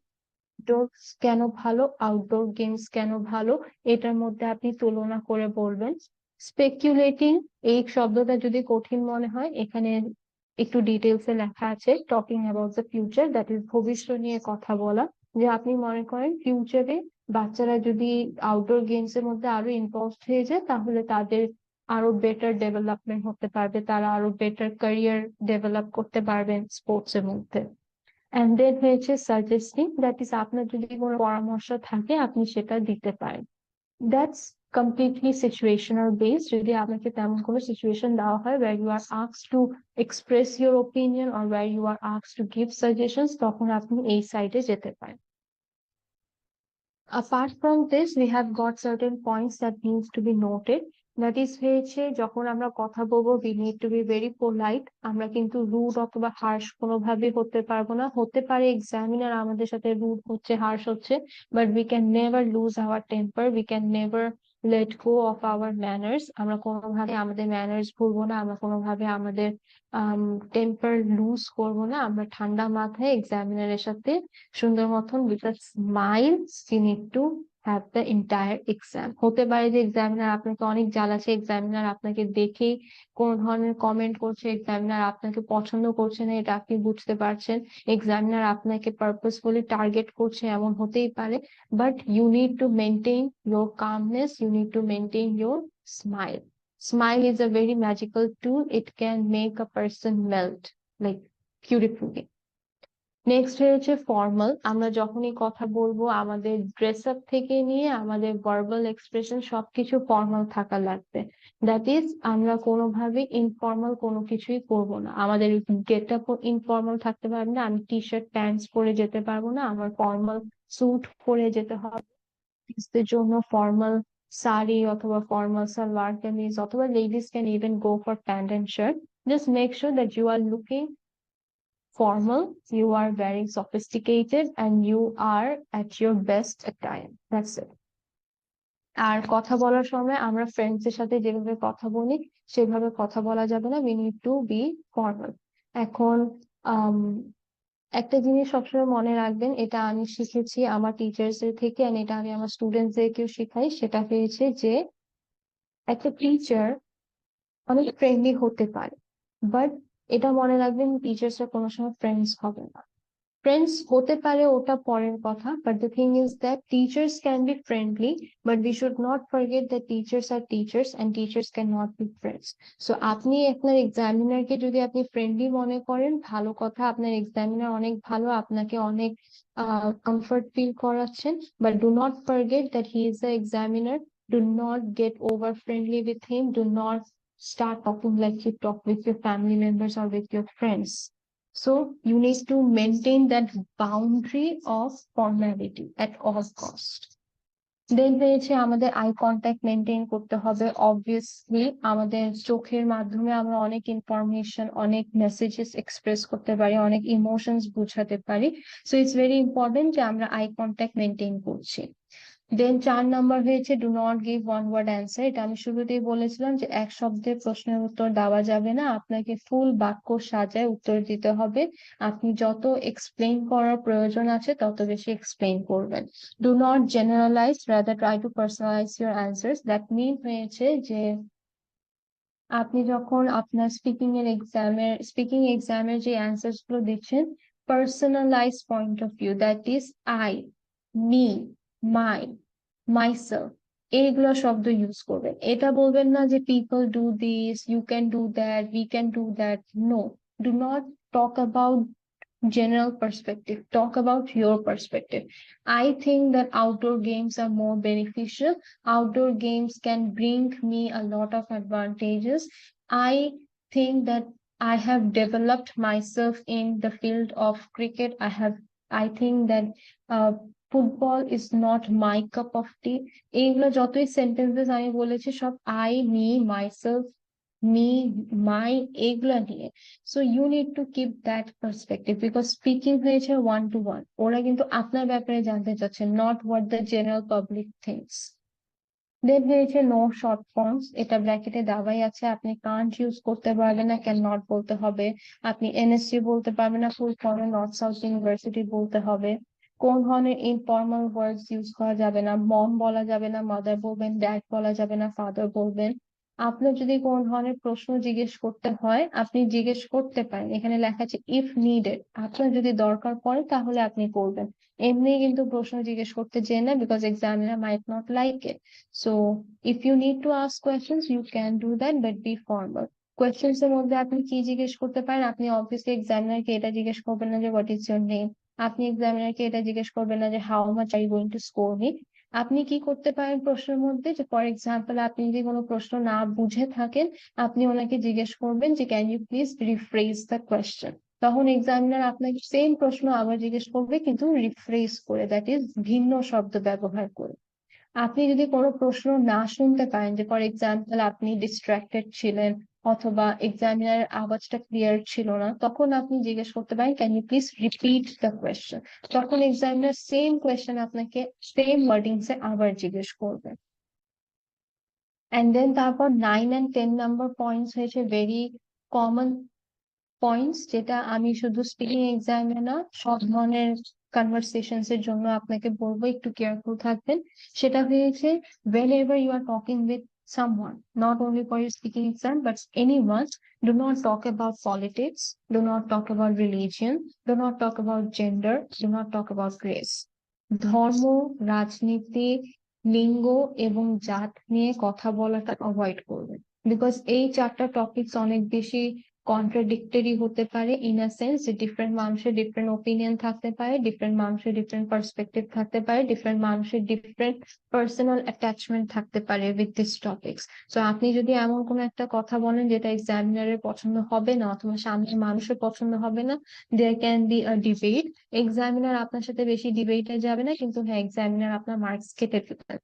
ইনডোর কেন ভালো, আউটডোর গেমস কেন ভালো, এটার মধ্যে আপনি তুলনা করে বলবেন। স্পেকুলেটিং, এই শব্দটা যদি কঠিন মনে হয়, এখানে একটু ডিটেলসে লেখা আছে talking about the future, that is ভবিষ্যৎ নিয়ে কথা বলা। যে আপনি মনে করেন ফিউচারে বাচ্চারা যদি আউটডোর গেমস এর মধ্যে আরো ইনভলভ হয়ে যায়, তাহলে তাদের আরো বেটার ডেভেলপমেন্ট হতে পারবে, তারা আরো বেটার ক্যারিয়ার ডেভেলপ করতে পারবেন স্পোর্টস এর মধ্যে। এন্ড দেন হয়েছে সাজেস্টিং, দ্যাট ইজ আপনার যদি কোনো পরামর্শ থাকে আপনি সেটা দিতে পারেন। That's completely situational based. যদি আপনাকে তেমন কোনো সিচুয়েশন দেওয়া হয় where you are asked to express your opinion or where you are asked to give suggestions, তখন আপনি এই সাইডে যেতে পারেন। Apart from this, we have got certain points that needs to be noted. That is হয়েছে যখন আমরা কথা বলবো, we need to be very polite. আমরা কিন্তু রুড অথবা হার্শ কোনোভাবে হতে পারবো না। হতে পারে এক্সামিনার আমাদের সাথে রুড হচ্ছে, হার্শ হচ্ছে, but we can never lose our temper. We can never let go of our manners. আমরা কোনোভাবে আমাদের ম্যানার্স ভুলবো না, আমরা কোনোভাবে আমাদের টেম্পার লুজ করবো না। আমরা ঠান্ডা মাথায় এক্সামিনারের সাথে সুন্দর মতন with a smile you need to have the entire exam. হতে পারে যে এক্সামিনার আপনাকে অনেক জ্বালাচ্ছে, এক্সামিনার আপনাকে দেখেই কোন ধরনের কমেন্ট করছে, এক্সামিনার আপনাকে পছন্দ করছে না, এটা আপনি বুঝতে পারছেন, এক্সামিনার আপনাকে পারপাসফুলি টার্গেট করছে, এমন হতেই পারে। But you need to maintain your calmness, you need to maintain your smile. Smile is a very magical tool. It can make a person melt like beautifully. Next হয়েছে formal. আমরা যখনই কথা বলবো, আমাদের ড্রেস আপ থেকে নিয়ে আমাদের verbal expression সবকিছু ফর্মাল থাকা লাগবে। দ্যাট ইজ আমরা কোনোভাবে ইনফর্মাল কোনো কিছুই করবো না। আমাদের গেট আপ ইনফর্মাল থাকতে পারবে না। আমি টি শার্ট প্যান্টস পরে যেতে পারবো না, আমার ফর্মাল স্যুট পরে যেতে হবে। কিডসদের জন্য ফর্মাল শাড়ি অথবা ফর্মাল সালোয়ার কামিজ, অথবা ladies can even go for pant and shirt. Just make sure that you are looking formal, you are very sophisticated, and you are at your best attire. That's it. আর কথা বলার সময় আমরা friends এর সাথে যেভাবে কথা বলি সেভাবে কথা বলা যাবে না, we need to be formal. এখন আম, একটা জিনিস সবসময় মনে রাখবেন, এটা আমি শিখেছি আমার টিচার্স এর থেকে, and এটা আমি আমার স্টুডেন্টস দেরকেও শিখাই। সেটা হয়েছে যে একটা টিচার অনেক ফ্রেন্ডলি হতে পারে, বাট এটা মনে রাখবেন টিচার্সরা কোনো সময় ফ্রেন্ডস হবে না। Friends হতে পারে, ওটা পরের কথা, but the thing is that teachers can be friendly, but we should not forget that teachers are teachers and teachers cannot be friends. So আপনি আপনার এক্সামিনারকে যদি আপনি ফ্রেন্ডলি মনে করেন, ভালো কথা, আপনার এক্সামিনার অনেক ভালো, আপনাকে অনেক কমফর্ট ফিল করাচ্ছেন, but do not forget that he is the examiner. Do not get over friendly with him. Do not start talking like you talk with your family members or with your friends. So you need to maintain that boundary of formality at all cost. দেন হয়েছে আমাদের I contact maintain করতে হবে। Obviously আমাদের চোখের মাধ্যমে আমরা অনেক information, অনেক মেসেজেস এক্সপ্রেস করতে পারি, অনেক ইমোশনস বোঝাতে পারি। সো ইটস ভেরি ইম্পর্টেন্ট যে আমরা আই কন্ট্যাক্ট মেনটেন করছি। দেন 4 নাম্বার হয়েছে do not give one word answer. এটা আমি শুরুতেই বলেছিলাম যে এক শব্দের প্রশ্নের উত্তর দেওয়া যাবে না, আপনাকে ফুল বাক্য সাজায় উত্তর দিতে হবে। আপনি যত এক্সপ্লেইন করার প্রয়োজন আছে তত বেশি এক্সপ্লেইন করবেন। Do not generalise, rather try to personalise your answers. That mean হয়েছে যে আপনি যখন আপনার স্পিকিং এক্সামের যে অ্যান্সার্স গুলো দিচ্ছেন, personalise point of view, that is I, me, my, myself, এইগুলো শব্দ ইউজ করবেন। এটা বলবেন না যে people do this, you can do that, we can do that. No, do not talk about general perspective, talk about your perspective. I think that outdoor games are more beneficial. Outdoor games can bring me a lot of advantages. I think that I have developed myself in the field of cricket. I think that uh, football is not my cup of tea. এইগুলো যতই sentences আমি বলেছি সব I, me, myself, me, my, এগুলো নিয়ে। So you need to keep that perspective, because speaking হয়েছে one two one. ওরা কিন্তু আপনার ব্যাপারে জানতে চাচ্ছে, not what the general public things. Then হয়েছে নো শর্ট ফর্মস, এটা ব্র্যাকেটে দেওয়াই আছে। আপনি কান্ট ইউজ করতে পারবেন না, ক্যান নট বলতে হবে। আপনি এনএসসি বলতে পারবেন না, ফুল ফর্মে নর্থ সাউথ ইউনিভার্সিটি বলতে হবে। কোন ধরনের ইনফর্মাল ওয়ার্ডস ইউজ করা যাবে না, মম বলা যাবে না, মাদার বলবেন, ড্যাড বলা যাবে না, ফাদার বলবেন। আপনার যদি কোন ধরনের প্রশ্ন জিজ্ঞেস করতে হয় আপনি জিজ্ঞেস করতে পারেন, এখানে লেখা আছে ইফ নিডেড, আপনার যদি দরকার পড়ে তাহলে আপনি করবেন। এমনি কিন্তু প্রশ্ন জিজ্ঞেস করতে চেয়ে না, because examiner might not like it. So if you need to ask questions, you can do that, but be formal. Questions এর মধ্যে আপনি কি জিজ্ঞেস করতে পারেন? আপনি অবভিয়াসলি এক্সামিনারকে এটা জিজ্ঞেস করবেন না যে হোয়াট ইজ ইউর নেম। আপনি এক্সামিনারকে এটা জিজ্ঞেস করবেন না যে how much are you going to score me. আপনি কি করতে পারেন প্রশ্নের মধ্যে, যে ফর এক্সাম্পল আপনি যদি কোনো প্রশ্ন না বুঝে থাকেন, আপনি ওনাকে জিজ্ঞেস করবেন যে can you please rephrase the question. তখন এক্সামিনার আপনাকে সেম প্রশ্ন আবার জিজ্ঞেস করবে, কিন্তু রিফ্রেজ করে, দ্যাট ইজ ভিন্ন শব্দ ব্যবহার করে। আপনি যদি কোনো প্রশ্ন না শুনতে পারেন, যে ফর এক্সাম্পল আপনি ডিস্ট্রাক্টেড ছিলেন অথবা এক্সামিনারের আওয়াজটা ক্লিয়ার ছিল না, তখন আপনি জিজ্ঞেস করতে পারেন can you please repeat the question. তখন এক্সামিনার সেম কোয়েশ্চেন আপনাকে সেম ওয়ার্ডিংসে আবার জিজ্ঞেস করবে। এন্ড দেন তারপর 9 and 10 নাম্বার পয়েন্টস হয়েছে ভেরি কমন পয়েন্টস, যেটা আমি শুধু স্পিকিং এক্সামে না সব ধরনের কনভারসেশনস এর জন্য আপনাকে বলবো একটু কেয়ারফুল থাকবেন। সেটা হয়েছে whenever you are talking with someone, not only for your speaking exam but anyone, do not talk about politics, do not talk about religion, do not talk about gender, do not talk about race. ধর্ম, রাজনীতি, লিঙ্গ এবং জাত নিয়ে কথা বলাটা avoid করবেন, because এই 4টা টপিকস অনেক বেশি কন্ট্রাডিক্টরি হতে পারে, ইন আ সেন্স যে ডিফারেন্ট মানুষের ডিফারেন্ট ওপিনিয়ন থাকতে পারে, ডিফারেন্ট মানুষের ডিফারেন্ট পার্সপেক্টিভ থাকতে পারে, ডিফারেন্ট মানুষের ডিফারেন্ট পার্সোনাল অ্যাটাচমেন্ট থাকতে পারে উইথ দিস টপিকস। তো আপনি যদি এমন কোনো একটা কথা বলেন যেটা এক্সামিনারের পছন্দ হবে না অথবা সামনের মানুষের পছন্দ হবে না, there can be a debate. Examiner আপনার সাথে বেশি ডিবেটে যাবে না, কিন্তু হ্যাঁ এক্সামিনার আপনার মার্কস কেটে দেবে।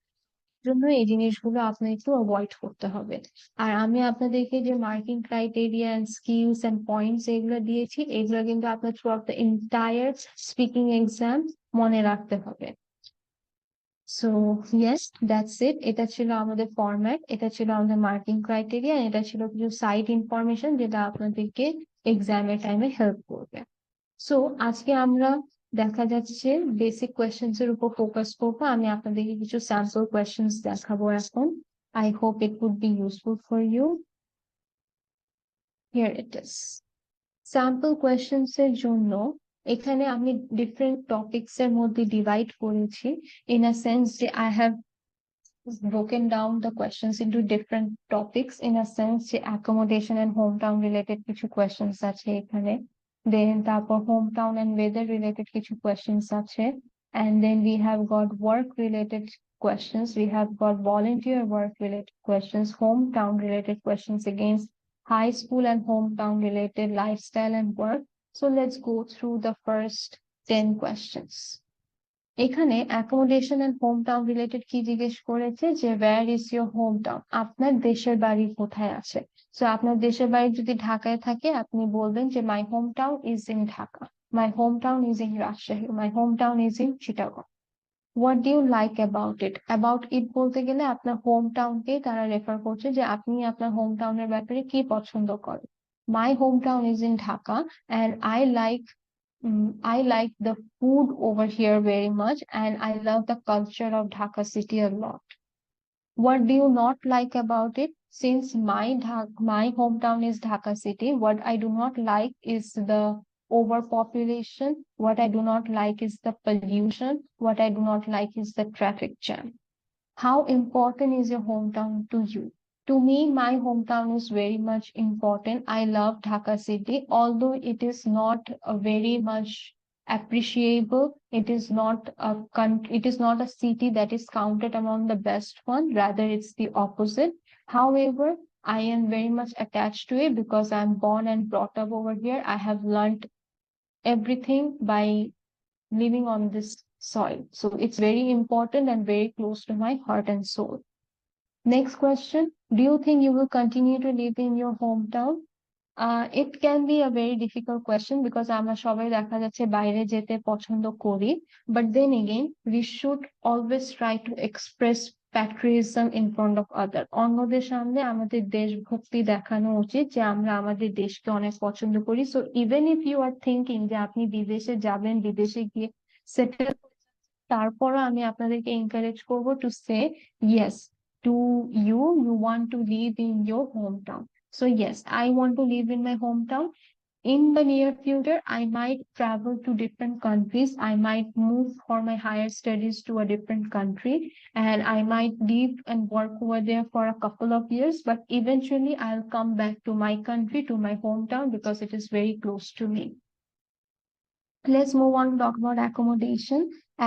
জন্য এই জিনিসগুলো আপনার একটু অ্যাভয়েড করতে হবে। আর আমি আপনাদেরকে যে marking criteria and skills and points এগুলো দিয়েছি, এগুলো কিন্তু আপনার throughout the entire speaking exam মনে রাখতে হবে। So yes, that's it. এটা ছিল আমাদের ফরম্যাট, এটা ছিল আমাদের মার্কিং ক্রাইটেরিয়া, এটা ছিল কিছু সাইট ইনফরমেশন যেটা আপনাদেরকে এক্সামের টাইমে হেল্প করবে। সো আজকে আমরা দেখা যাচ্ছে বেসিক কোয়েশ্চেন্স এর উপর ফোকাস করবো। আমি আপনাদেরকে কিছু স্যাম্পল কোয়েশ্চেন্স দেখাবো এখন। I hope it would be useful for you. Here it is. Sample questions এর জন্য এখানে আমি ডিফারেন্ট টপিকস এর মধ্যে ডিভাইড করেছি, ইন আ সেন্স যে I have broken down the questions into different topics, in a sense যে accommodation and hometown related কিছু questions আছে এখানে, then তারপর hometown and weather related কিছু questions আছে, and then we have got work related questions, we have got volunteer work related questions, hometown related questions against high school and hometown related lifestyle and work. So let's go through the first 10 questions. এখানে accommodation and home town related কি জিজ্ঞেস করেছে যে where is your home town, আপনার দেশের বাড়ি কোথায় আছে। সো আপনার দেশের বাড়ি যদি ঢাকায় থাকে আপনি বলবেন যে my home town is in Dhaka, my home town is in Rajshahi, my home town is in Chittagong. What do you like about it, about it বলতে গেলে আপনার হোম টাউনকেই তারা রেফার করছে যে আপনি আপনার হোম টাউনের ব্যাপারে কি পছন্দ করেন। মাই home town is in Dhaka and I like the food over here very much, and I love the culture of Dhaka city a lot. What do you not like about it? Since my hometown is Dhaka city, what I do not like is the overpopulation. What I do not like is the pollution. What I do not like is the traffic jam. How important is your hometown to you? To me, my hometown is very much important. I love Dhaka city, although it is not a very much appreciable. It is not a city that is counted among the best one. Rather, it's the opposite. However, I am very much attached to it because I'm born and brought up over here. I have learned everything by living on this soil. So it's very important and very close to my heart and soul. Next question. Do you think you will continue to live in your hometown? It can be a very difficult question because আমরা সবাই দেখা যাচ্ছে বাইরে যেতে পছন্দ করি, but then again we should always try to express patriotism in front of other. অন্যদের সামনে আমাদের দেশভক্তি দেখানো উচিত যে আমরা আমাদের দেশকে অনেক পছন্দ করি। So even if you are thinking যে আপনি বিদেশে যাবেন, বিদেশে গিয়ে সেটেল, তারপরও আমি আপনাদেরকে এনকারেজ করব to say yes to you want to live in your hometown. So yes, I want to live in my hometown. In the near future, I might travel to different countries. I might move for my higher studies to a different country, and I might live and work over there for a couple of years. But eventually, I'll come back to my country, to my hometown, because it is very close to me. Let's move on to talk about accommodation.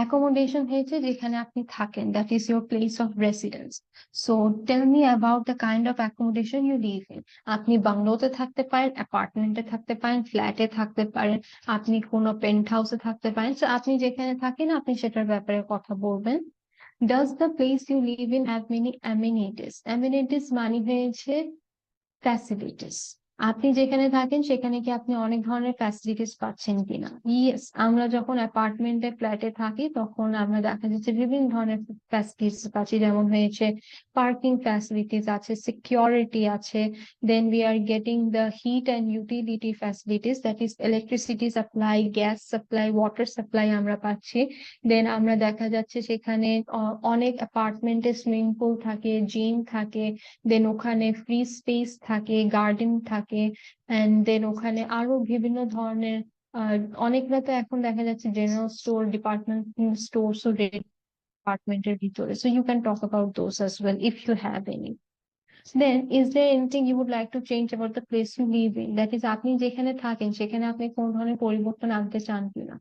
Accommodation হয়েছে যেখানে আপনি থাকেন, that is your place of residence. So tell me about the kind of accommodation you live in. আপনি বাংলোতে থাকতে পারেন, অ্যাপার্টমেন্টে থাকতে পারেন, ফ্ল্যাটে থাকতে পারেন, আপনি কোনো পেন্ট হাউসে থাকতে পারেন। So আপনি যেখানে থাকেন আপনি সেটার ব্যাপারে কথা বলবেন। Does the place you live in have many amenities? Amenities মানে হয়েছে ফ্যাসিলিটিস। আপনি যেখানে থাকেন সেখানে কি আপনি অনেক ধরনের ফ্যাসিলিটিস পাচ্ছেন কিনা? ইয়েস, আমরা যখন অ্যাপার্টমেন্টে ফ্ল্যাটে থাকি তখন আমরা দেখা যাচ্ছে বিভিন্ন ধরনের ফ্যাসিলিটিস পাচ্ছি, যেমন হয়েছে পার্কিং ফ্যাসিলিটিস আছে, সিকিউরিটি আছে, then we are getting the heat and utility facilities, that is electricity supply, gas supply, water supply আমরা পাচ্ছি। দেন আমরা দেখা যাচ্ছে সেখানে অনেক অ্যাপার্টমেন্টে সুইমিং পুল থাকে, জিম থাকে, দেন ওখানে ফ্রি স্পেস থাকে, গার্ডেন থাকে, এন্ড দেন ওখানে আরো বিভিন্ন ধরনের অনেকরা তো এখন দেখা যাচ্ছে জেনারেল স্টোর, ডিপার্টমেন্ট স্টোরস ও ডিপার্টমেন্টের ভিতরে। So you can talk about those as well if you have any. Then is there anything you would like to change about the place you live in, that is আপনি যেখানে থাকেন সেখানে আপনি কোন ধরনের পরিবর্তন আনতে চান কিনা।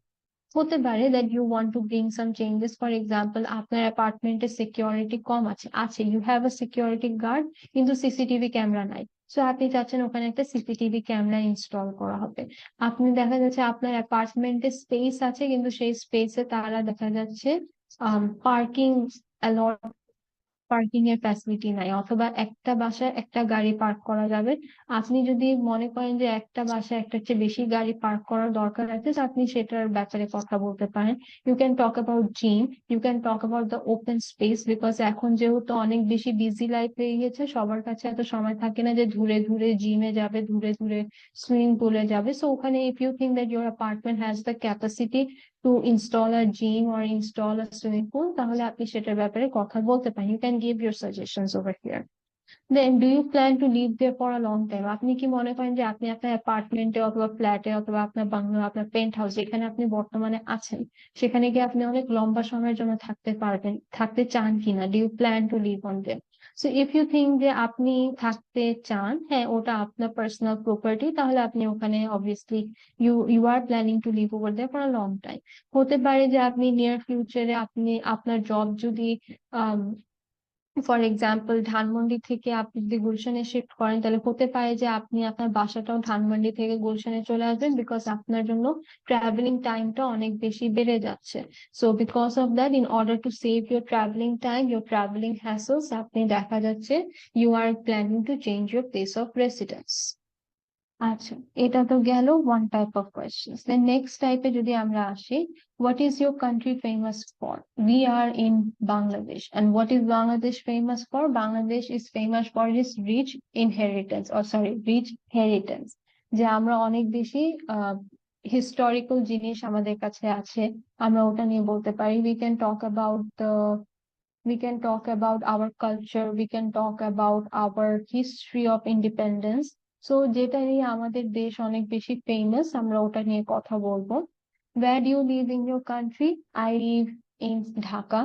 হতে পারে that you want to bring some changes. For example, আপনার অ্যাপার্টমেন্টে সিকিউরিটি কম আছে, you have a security guard কিন্তু সিসিটিভি ক্যামেরা নাই। সো আপনি চাচ্ছেন ওখানে একটা সিসিটিভি ক্যামেরা ইনস্টল করা হবে। আপনি দেখা যাচ্ছে আপনার অ্যাপার্টমেন্টে স্পেস আছে কিন্তু সেই স্পেসে তারা দেখা যাচ্ছে পার্কিং অ্যালট, পার্কিং এর ফ্যাসিলিটি নাই, অথবা একটা বাসায় একটা গাড়ি পার্ক করা যাবে। আপনি যদি মনে করেন যে একটা বাসায় একটার চেয়ে বেশি গাড়ি পার্ক করার দরকার আছে, তো আপনি সেটার ব্যাপারে কথা বলতে পারেন। You can talk about gym, you can talk about the open space, because এখন যেহেতু অনেক বেশি বিজি লাইফ হয়ে গেছে, সবার কাছে এত সময় থাকে না যে ধুরে ধুরে জিমে যাবে, ধুরে ধুরে সুইমিং পুলে যাবে। সো ওখানে if you think that your apartment has the capacity to install a gym or install a swimming pool, তাহলে আপনি সেটার ব্যাপারে কথা বলতে পারেন। You can give your suggestions over here. Then do you plan to live there for a long time? আপনি কি মনে করেন যে আপনি আপনার অ্যাপার্টমেন্টে অথবা ফ্ল্যাটে অথবা আপনার বাংলো, আপনার পেন্ট হাউস যেখানে আপনি বর্তমানে আছেন সেখানে কি আপনি অনেক লম্বা সময়ের জন্য থাকতে পারবেন, থাকতে চান কিনা? Do you plan to live on there? So if you think যে আপনি থাকতে চান, হ্যাঁ ওটা আপনার পার্সোনাল প্রপার্টি, তাহলে আপনি ওখানে obviously you are planning to live over there for a long time. হতে পারে যে আপনি নিয়ার ফিউচারে আপনি আপনার জব যদি ফর এক্সাম্পল ধানমন্ডি থেকে আপনি যদি গুলশানে শিফট করেন তাহলে হতে পারে যে আপনি আপনার বাসাটাও ধানমন্ডি থেকে গুলশানে চলে আসবেন, বিকজ আপনার জন্য ট্রাভেলিং টাইমটা অনেক বেশি বেড়ে যাচ্ছে। So because of that, in order to save your travelling time, your travelling hassles, আপনি দেখা যাচ্ছে you are planning to change your place of residence. আচ্ছা, এটা তো গেল one type of question. Then next টাইপে যদি আমরা আসি, what is your country famous for? We are in Bangladesh, and what is Bangladesh famous for? Bangladesh is famous for its rich inheritance, or sorry, rich heritage, যে আমরা অনেক বেশি historical জিনিস আমাদের কাছে আছে, আমরা ওটা নিয়ে বলতে পারি। We can talk about our culture, we can talk about our history of independence. So যেটা নিয়ে আমাদের দেশ অনেক বেশি ফেমাস, আমরা ওটা নিয়ে কথা বলবো। Where do you live in your country? I live in Dhaka.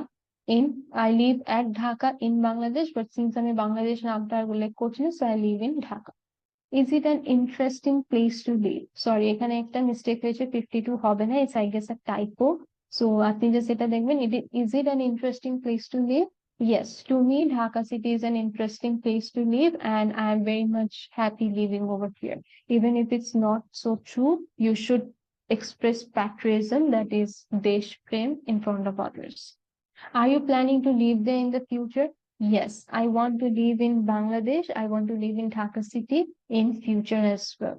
In I live at Dhaka in Bangladesh, but since আমি বাংলাদেশ নামটা উল্লেখ করছি না, so I live in Dhaka. Is it an interesting place to live? Sorry, এখানে একটা mistake হয়েছে, 52 হবে না, it's I guess a typo. So আপনি যে সেটা দেখবেন, is it an interesting place to live? Yes, to me Dhaka city is an interesting place to live, and I am very much happy living over here. Even if it's not so true, you should express patriotism, that is desh prem, in front of others. Are you planning to live there in the future? Yes, I want to live in Bangladesh. I want to live in Dhaka city in future as well.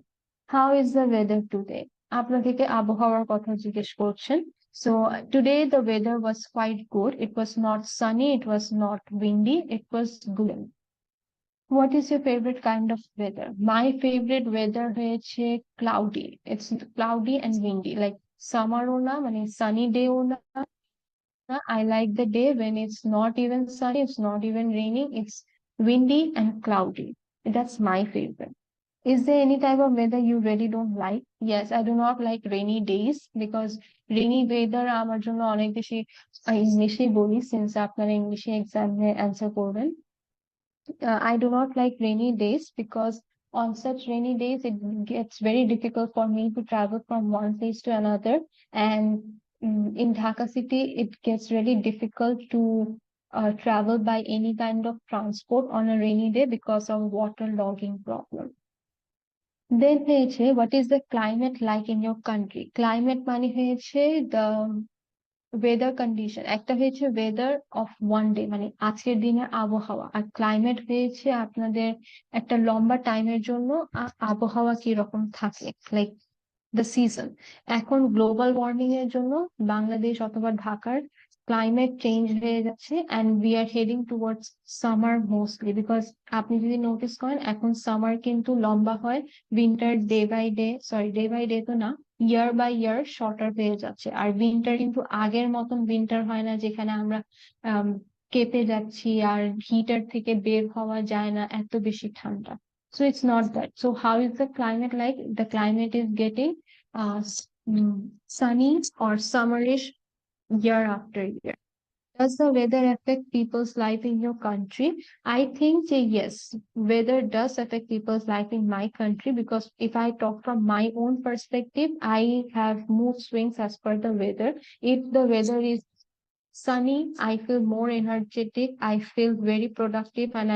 How is the weather today? আপনাদেরকে আবহাওয়ার কথা জিজ্ঞেস করছেন। So today the weather was quite good. It was not sunny, it was not windy, it was good. What is your favorite kind of weather? My favorite weather হয়েছে cloudy. It's cloudy and windy, like summer ও না, মানে sunny day ও না, I like the day when it's not even sunny, it's not even raining, it's windy and cloudy. That's my favorite. Is there any type of weather you really don't like? Yes, I do not like rainy days, because rainy weather আমার জন্য অনেক বেশি, ইংলিশে বলি since আপনারা ইংলিশে এক্সামে answer করবেন। I do not like rainy days, because on such rainy days it gets very difficult for me to travel from one place to another. And in Dhaka city, it gets really difficult to travel by any kind of transport on a rainy day because of water logging problem. Then হয়েছে, what is the climate like in your country? Climate মানে হয়েছে the weather condition, একটা হয়েছে weather of one day, মানে আজকের দিনের আবহাওয়া, আর climate হয়েছে আপনাদের একটা লম্বা টাইমের জন্য আবহাওয়া কি রকম থাকে, লাইক দ্য সিজন। এখন গ্লোবাল ওয়ার্মিং এর জন্য বাংলাদেশ অথবা ঢাকার ক্লাইমেট চেঞ্জ হয়ে যাচ্ছে, and we are heading towards summer mostly, because আপনি যদি নোটিস করেন এখন সামার কিন্তু লম্বা হয়, উইন্টার ডে বাই ডে তো না, ইয়ার বাই ইয়ার শর্টার হয়ে যাচ্ছে। আর উইন্টার কিন্তু আগের মতন উইন্টার হয় না, যেখানে আমরা কেঁপে যাচ্ছি আর হিটার থেকে বের হওয়া যায় না, এত বেশি ঠান্ডা। So it's not that. So how is the climate like? The climate is getting sunny or summerish year after year. Does the weather affect people's life in your country? I think yes, weather does affect people's life in my country, because if I talk from my own perspective, I have mood swings as per the weather. If the weather is sunny, I feel more energetic, I feel very productive, and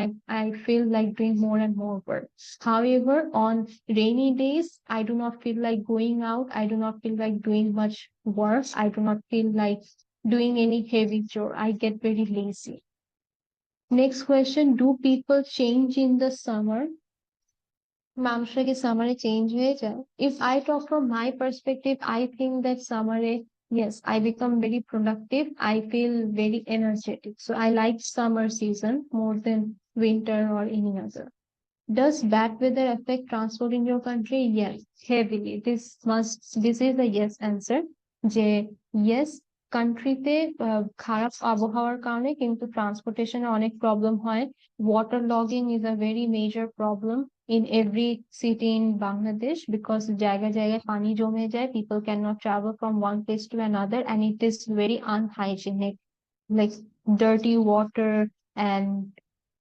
I feel like doing more and more work. However, on rainy days, I do not feel like going out, I do not feel like doing much work, I do not feel like doing any heavy chore, I get very lazy. Next question, do people change in the summer? মানুষরা কি সামারে change হয়ে যায়? If I talk from my perspective, I think that summer, yes, I become very productive, I feel very energetic, so I like summer season more than winter or any other. Does bad weather affect transport in your country? Yes, heavily. This is a yes answer. যে yes, কান্ট্রিতে খারাপ আবহাওয়ার কারণে কিন্তু ট্রান্সপোর্টেশনে অনেক problem হয়। Water logging is a very major problem in every city in Bangladesh, because জায়গায় জায়গায় পানি জমে যায়, people cannot travel from one place to another, and it is very unhygienic, like dirty water and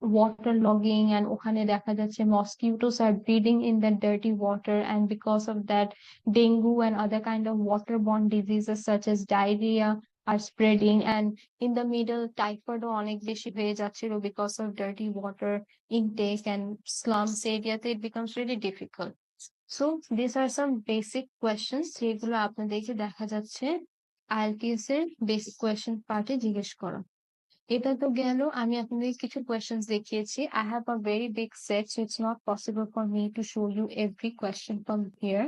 water logging, and ওখানে দেখা যাচ্ছে mosquitoes are breeding in that dirty water, and because of that dengue and other kind of waterborne diseases such as diarrhea are spreading, and in the middle typhoid অনেক বেশি হয়ে যাচ্ছিল because of dirty water intake and slums area, it becomes really difficult. So these are some basic questions যেগুলো আপনাদেরকে দেখা যাচ্ছে IELTS এর basic question পার্টে জিজ্ঞেস করা। এটা তো গেল, আমি আপনাদের কিছু কোয়েশ্চেন্স দেখিয়েছি। I have a very big set, so it's not possible for me to show you every question from here.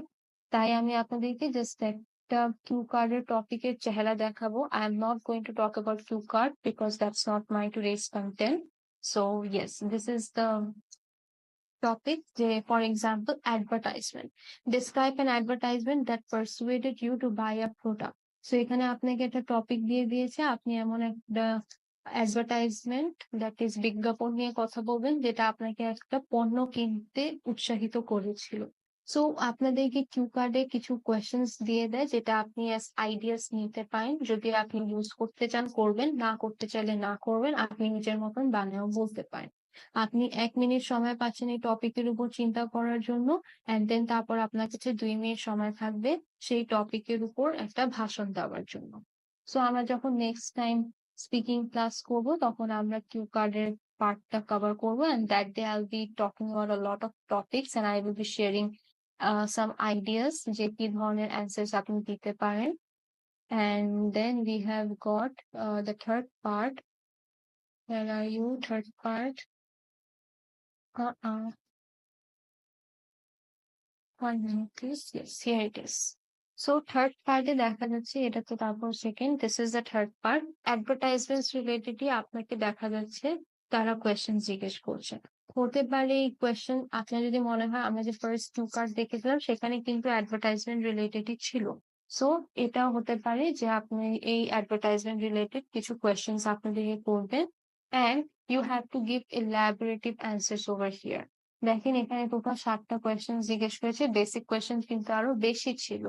তাই আমি আপনাদেরকে জাস্ট একটা কিউ কার্ডের টপিকের চেহারা দেখাবো। I am not going to talk about cue card because that's not my today's content. So yes, this is the topic. For example, advertisement. Describe an advertisement that persuaded you to buy a product. So এখানে আপনাকে একটা topic দিয়ে দিয়েছে, আপনি এমন একটা advertisement that is বিজ্ঞাপন নিয়ে কথা বলবেন যেটা আপনাকে একটা পণ্য কিনতে উৎসাহিত করেছিল। সো আপনাদেরকে কিউ কার্ডে কিছু কোয়েশ্চেন্স দিয়ে দেয় যেটা আপনি অ্যাজ আইডিয়াস নিতে পারেন। যদি আপনি ইউজ করতে চান করবেন, না করতে চাইলে না করবেন, আপনি নিজের মতন বানায়ও বলতে পারেন। আপনি 1 মিনিট সময় পাচ্ছেন এই টপিকের উপর চিন্তা করার জন্য, এন্ড দেন তারপর আপনার কাছে 2 মিনিট সময় থাকবে সেই টপিকের উপর একটা ভাষণ দেওয়ার জন্য। সো আমরা যখন নেক্সট টাইম স্পিকিং ক্লাস করব তখন আমরা কিউ কার্ডের পার্টটা কভার করবো, and that day I'll be talking about a lot of topics and I will be sharing some ideas যে কি ধরনের অ্যান্সার্স আপনি দিতে পারেন। And then we have got the third part. Where are you? Third part. Uh-uh. 1 minute, please. Yes, here it is. So third part এ দেখা যাচ্ছে এটা তো তারপর second, this is the third part. Advertisements রিলেটেডই আপনাকে দেখা যাচ্ছে তারা কোয়েশ্চেন জিজ্ঞেস করছে। হতে পারে এই কোয়েশ্চেন আপনার যদি মনে হয় আমরা যে ফার্স্ট টু কার্ড দেখেছিলাম সেখানে কিন্তু অ্যাডভার্টাইজমেন্ট রিলেটেডই ছিল। সো এটাও হতে পারে যে আপনি এই অ্যাডভার্টাইজমেন্ট রিলেটেড কিছু কোয়েশ্চেন্স আপনাদেরকে করবেন, and you have to give elaborative answers over here. দেখেন এখানে টোটাল 7টা কোয়েশ্চেন জিজ্ঞেস করেছে, বেসিক কোয়েশ্চেন কিন্তু আরো বেশি ছিল,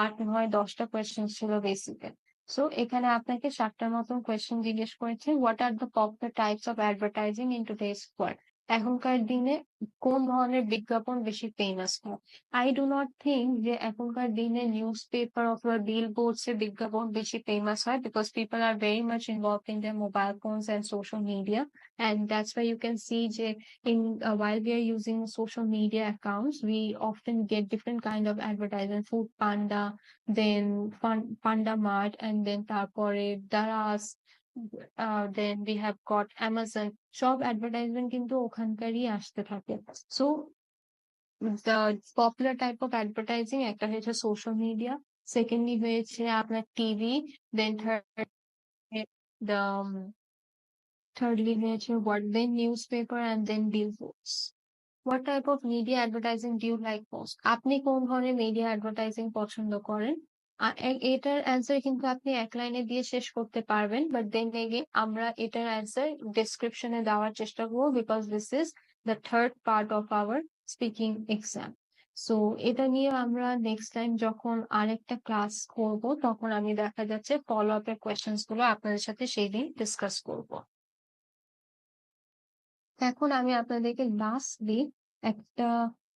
8, 9, 10টা কোয়েশ্চেন ছিল বেসিকে। সো এখানে আপনাকে 7টার মতন কোয়েশ্চেন জিজ্ঞেস করেছে। What are the popular types of advertising in today's world? এখনকার দিনে কোন ধরনের বিজ্ঞাপন বেশি ফেমাস হয়? আই ডু নট থিঙ্ক যে এখনকার দিনে নিউজ পেপার অথবা বিল বোর্ডস এর বিজ্ঞাপন বেশি ফেমাস হয়, because people are very much involve in their mobile phones and social media, and that's why you can see যে in while we are using social media accounts, we often get different kind of advertisement, food panda, then panda mart, and then tarpore daras, then we have got Amazon. সব advertisement কিন্তু ওখানকারই আসতে থাকে। So the popular type of advertising একটা হয়েছে social media, secondly হয়েছে আপনার TV, then the thirdly হয়েছে what, then newspaper, and then billboards. What type of media advertising do you like most? আপনি কোন ধরনের মিডিয়া অ্যাডভার্টাইজিং পছন্দ করেন? এটার অ্যান্সার কিন্তু আপনি এক লাইনে দিয়ে শেষ করতে পারবেন, বাট দেন আমরা এটার অ্যান্সার ডেসক্রিপশনে দেওয়ার চেষ্টা করবো, because this is the third part of hour speaking exam. So এটা নিয়ে আমরা নেক্সট টাইম যখন আরেকটা ক্লাস করব তখন আমি দেখা যাচ্ছে ফলো আপের কোয়েশ্চেন্স গুলো আপনাদের সাথে সেই দিন ডিসকাস করবো। এখন আমি আপনাদেরকে লাস্টলি একটা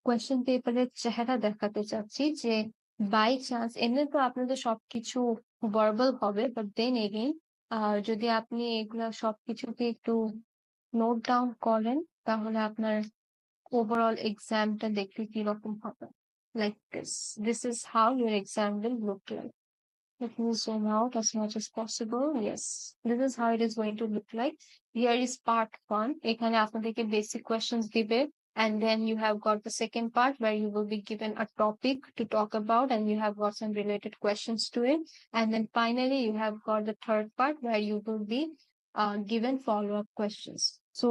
কোয়েশ্চেন পেপারের চেহারা দেখাতে চাচ্ছি, যে বাই চান্স এমনি তো আপনাদের সবকিছু ভার্বাল হবে, বাট দেন এগেইন যদি আপনি এগুলা সবকিছুকে একটু নোট ডাউন করেন তাহলে আপনার ওভারঅল এক্সামটা দেখতে কিরকম হবে। Like this is how your exam will look like. Let me zoom out as much as possible. Yes, this is how it is going to look like. Here is part 1. এখানে আপনাদেরকে basic questions দিবে, and then you have got the second part where you will be given a topic to talk about, and you have got some related questions to it. And then finally, you have got the third part where you will be given follow-up questions. So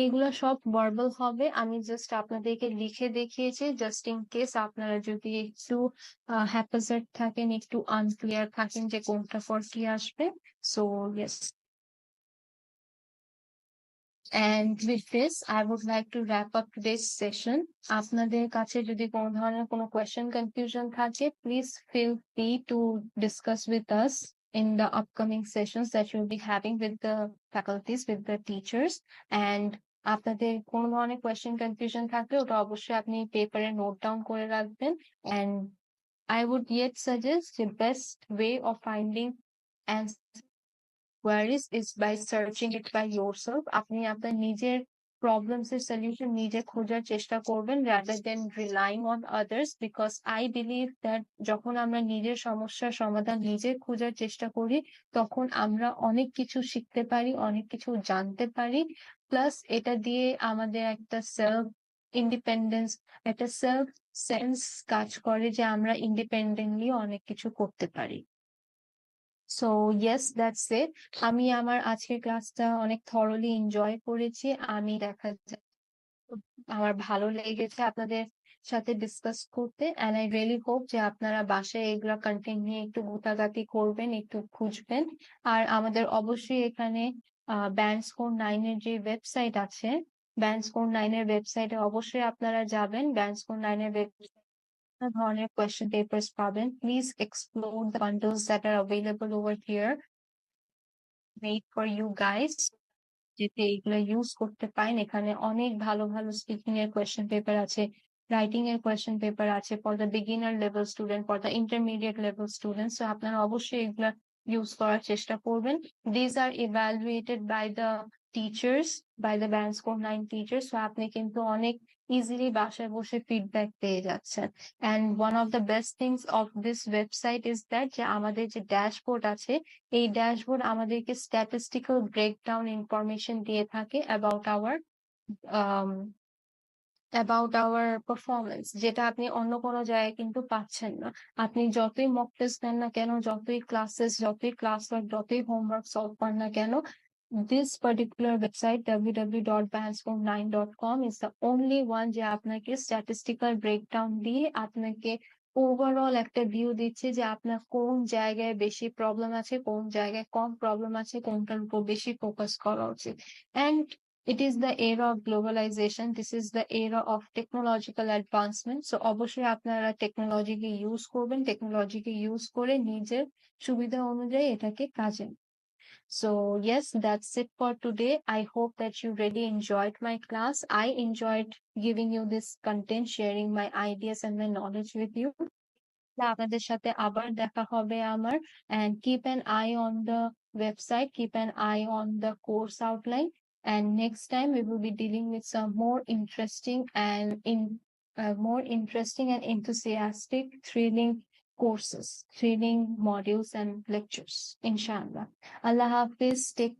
এগুলো সব verbal হবে, আমি just আপনাদেরকে লিখে দেখিয়েছি just in case আপনারা যদি একটু হ্যাপাজার্ড থাকেন, একটু আনক্লিয়ার থাকেন যে কোনটা পর কি আসবে। So yes, and with this I would like to wrap up today's session. আপনাদের কাছে যদি কোনো ধরনের কোনো কোয়েশ্চেন কনফিউশন থাকে, please feel free to discuss with us in the upcoming sessions that you'll be having with the faculties, with the teachers. And আপনাদের কোনো ধরনের কোয়েশ্চেন কনফিউশন থাকলে ওটা অবশ্যই আপনি পেপারে নোট ডাউন করে রাখবেন। And I would yet suggest the best way of finding and queries is by searching it by yourself. আপনি আপনার নিজের problems এর solution নিজে খোঁজার চেষ্টা করবেন rather than relying on others, because I believe that যখন আমরা নিজের সমস্যার সমাধান নিজে খোঁজার চেষ্টা করি তখন আমরা অনেক কিছু শিখতে পারি, অনেক কিছু জানতে পারি, প্লাস এটা দিয়ে আমাদের একটা ইন্ডিপেন্ডেন্স, একটা সেলফ সেন্স কাজ করে যে আমরা ইন্ডিপেন্ডেন্টলি অনেক কিছু করতে পারি। সো ইয়েস, দ্যাটস ইট। আমি আমার আজকের ক্লাসটা অনেক থরলি এনজয় করেছি। আমি দেখা যায় আমার ভালো লেগেছে আপনাদের সাথে ডিসকাস করতে, এন্ড আই রিয়েলি হোপ যে আপনারা বাসায় এগুলা কন্টেন্ট নিয়ে একটু গোটাগাটি করবেন, একটু খুঁজবেন। আর আমাদের অবশ্যই এখানে ব্যান্ড স্কোর 9 এর যে ওয়েবসাইট আছে, ব্যান্ড স্কোর 9 এর ওয়েবসাইটে অবশ্যই আপনারা যাবেন। ব্যান্ড স্কোর 9 এর ধরনের কোয়েশ্চেন পেপারস পাবেন। Please explore the bundles that are available over here, made for you guys, যাতে এগুলো ইউজ করতে পারেন। এখানে অনেক ভালো ভালো স্পিকিং এর কোয়েশ্চেন পেপার আছে, রাইটিং এর কোয়েশ্চেন পেপার আছে for the beginner level student, for the intermediate level student. So আপনারা অবশ্যই এগুলা ইউজ করার চেষ্টা করবেন। These are evaluated by the teachers, by the band score 9 teachers. So আপনি কিন্তু অনেক ইজিলি বাসায় বসে ফিডব্যাক পেয়ে যাচ্ছেন। And one of the best things of this website is that যে আমাদের যে ড্যাশবোর্ড আছে, এই ড্যাশবোর্ড আমাদেরকে স্ট্যাটিস্টিক্যাল ব্রেকডাউন ইনফরমেশন দিয়ে থাকে অ্যাবাউট আওয়ার পারফরমেন্স, যেটা আপনি অন্য কোনো জায়গায় কিন্তু পাচ্ছেন না। আপনি যতই মক টেস্ট দেন না কেন, যতই ক্লাস ওয়ার্ক, যতই হোমওয়ার্ক সলভ করেন না কেন, this particular website www.bandscore9.com is the only one যে আপনাকে স্ট্যাটিস্টিক্যাল ব্রেকডাউন দিয়ে আপনাকে ওভারঅল একটা ভিউ দিচ্ছে যে আপনার কোন জায়গায় বেশি প্রবলেম আছে, কোন জায়গায় কম প্রবলেম আছে, কোনটার উপর বেশি ফোকাস করা উচিত। And it is the era of globalization, this is the era of technological advancement. So অবশ্যই আপনারা টেকনোলজিকে ইউজ করবেন, টেকনোলজিকে ইউজ করে নিজের সুবিধা অনুযায়ী এটাকে কাজে। So yes, that's it for today. I hope that you really enjoyed my class. I enjoyed giving you this content, sharing my ideas and my knowledge with you. আপনাদের সাথে আবার দেখা হবে আমার, and keep an eye on the website, keep an eye on the course outline, and next time we will be dealing with some more interesting and enthusiastic thrilling courses, thrilling modules and lectures, inshallah. Allah Hafiz, take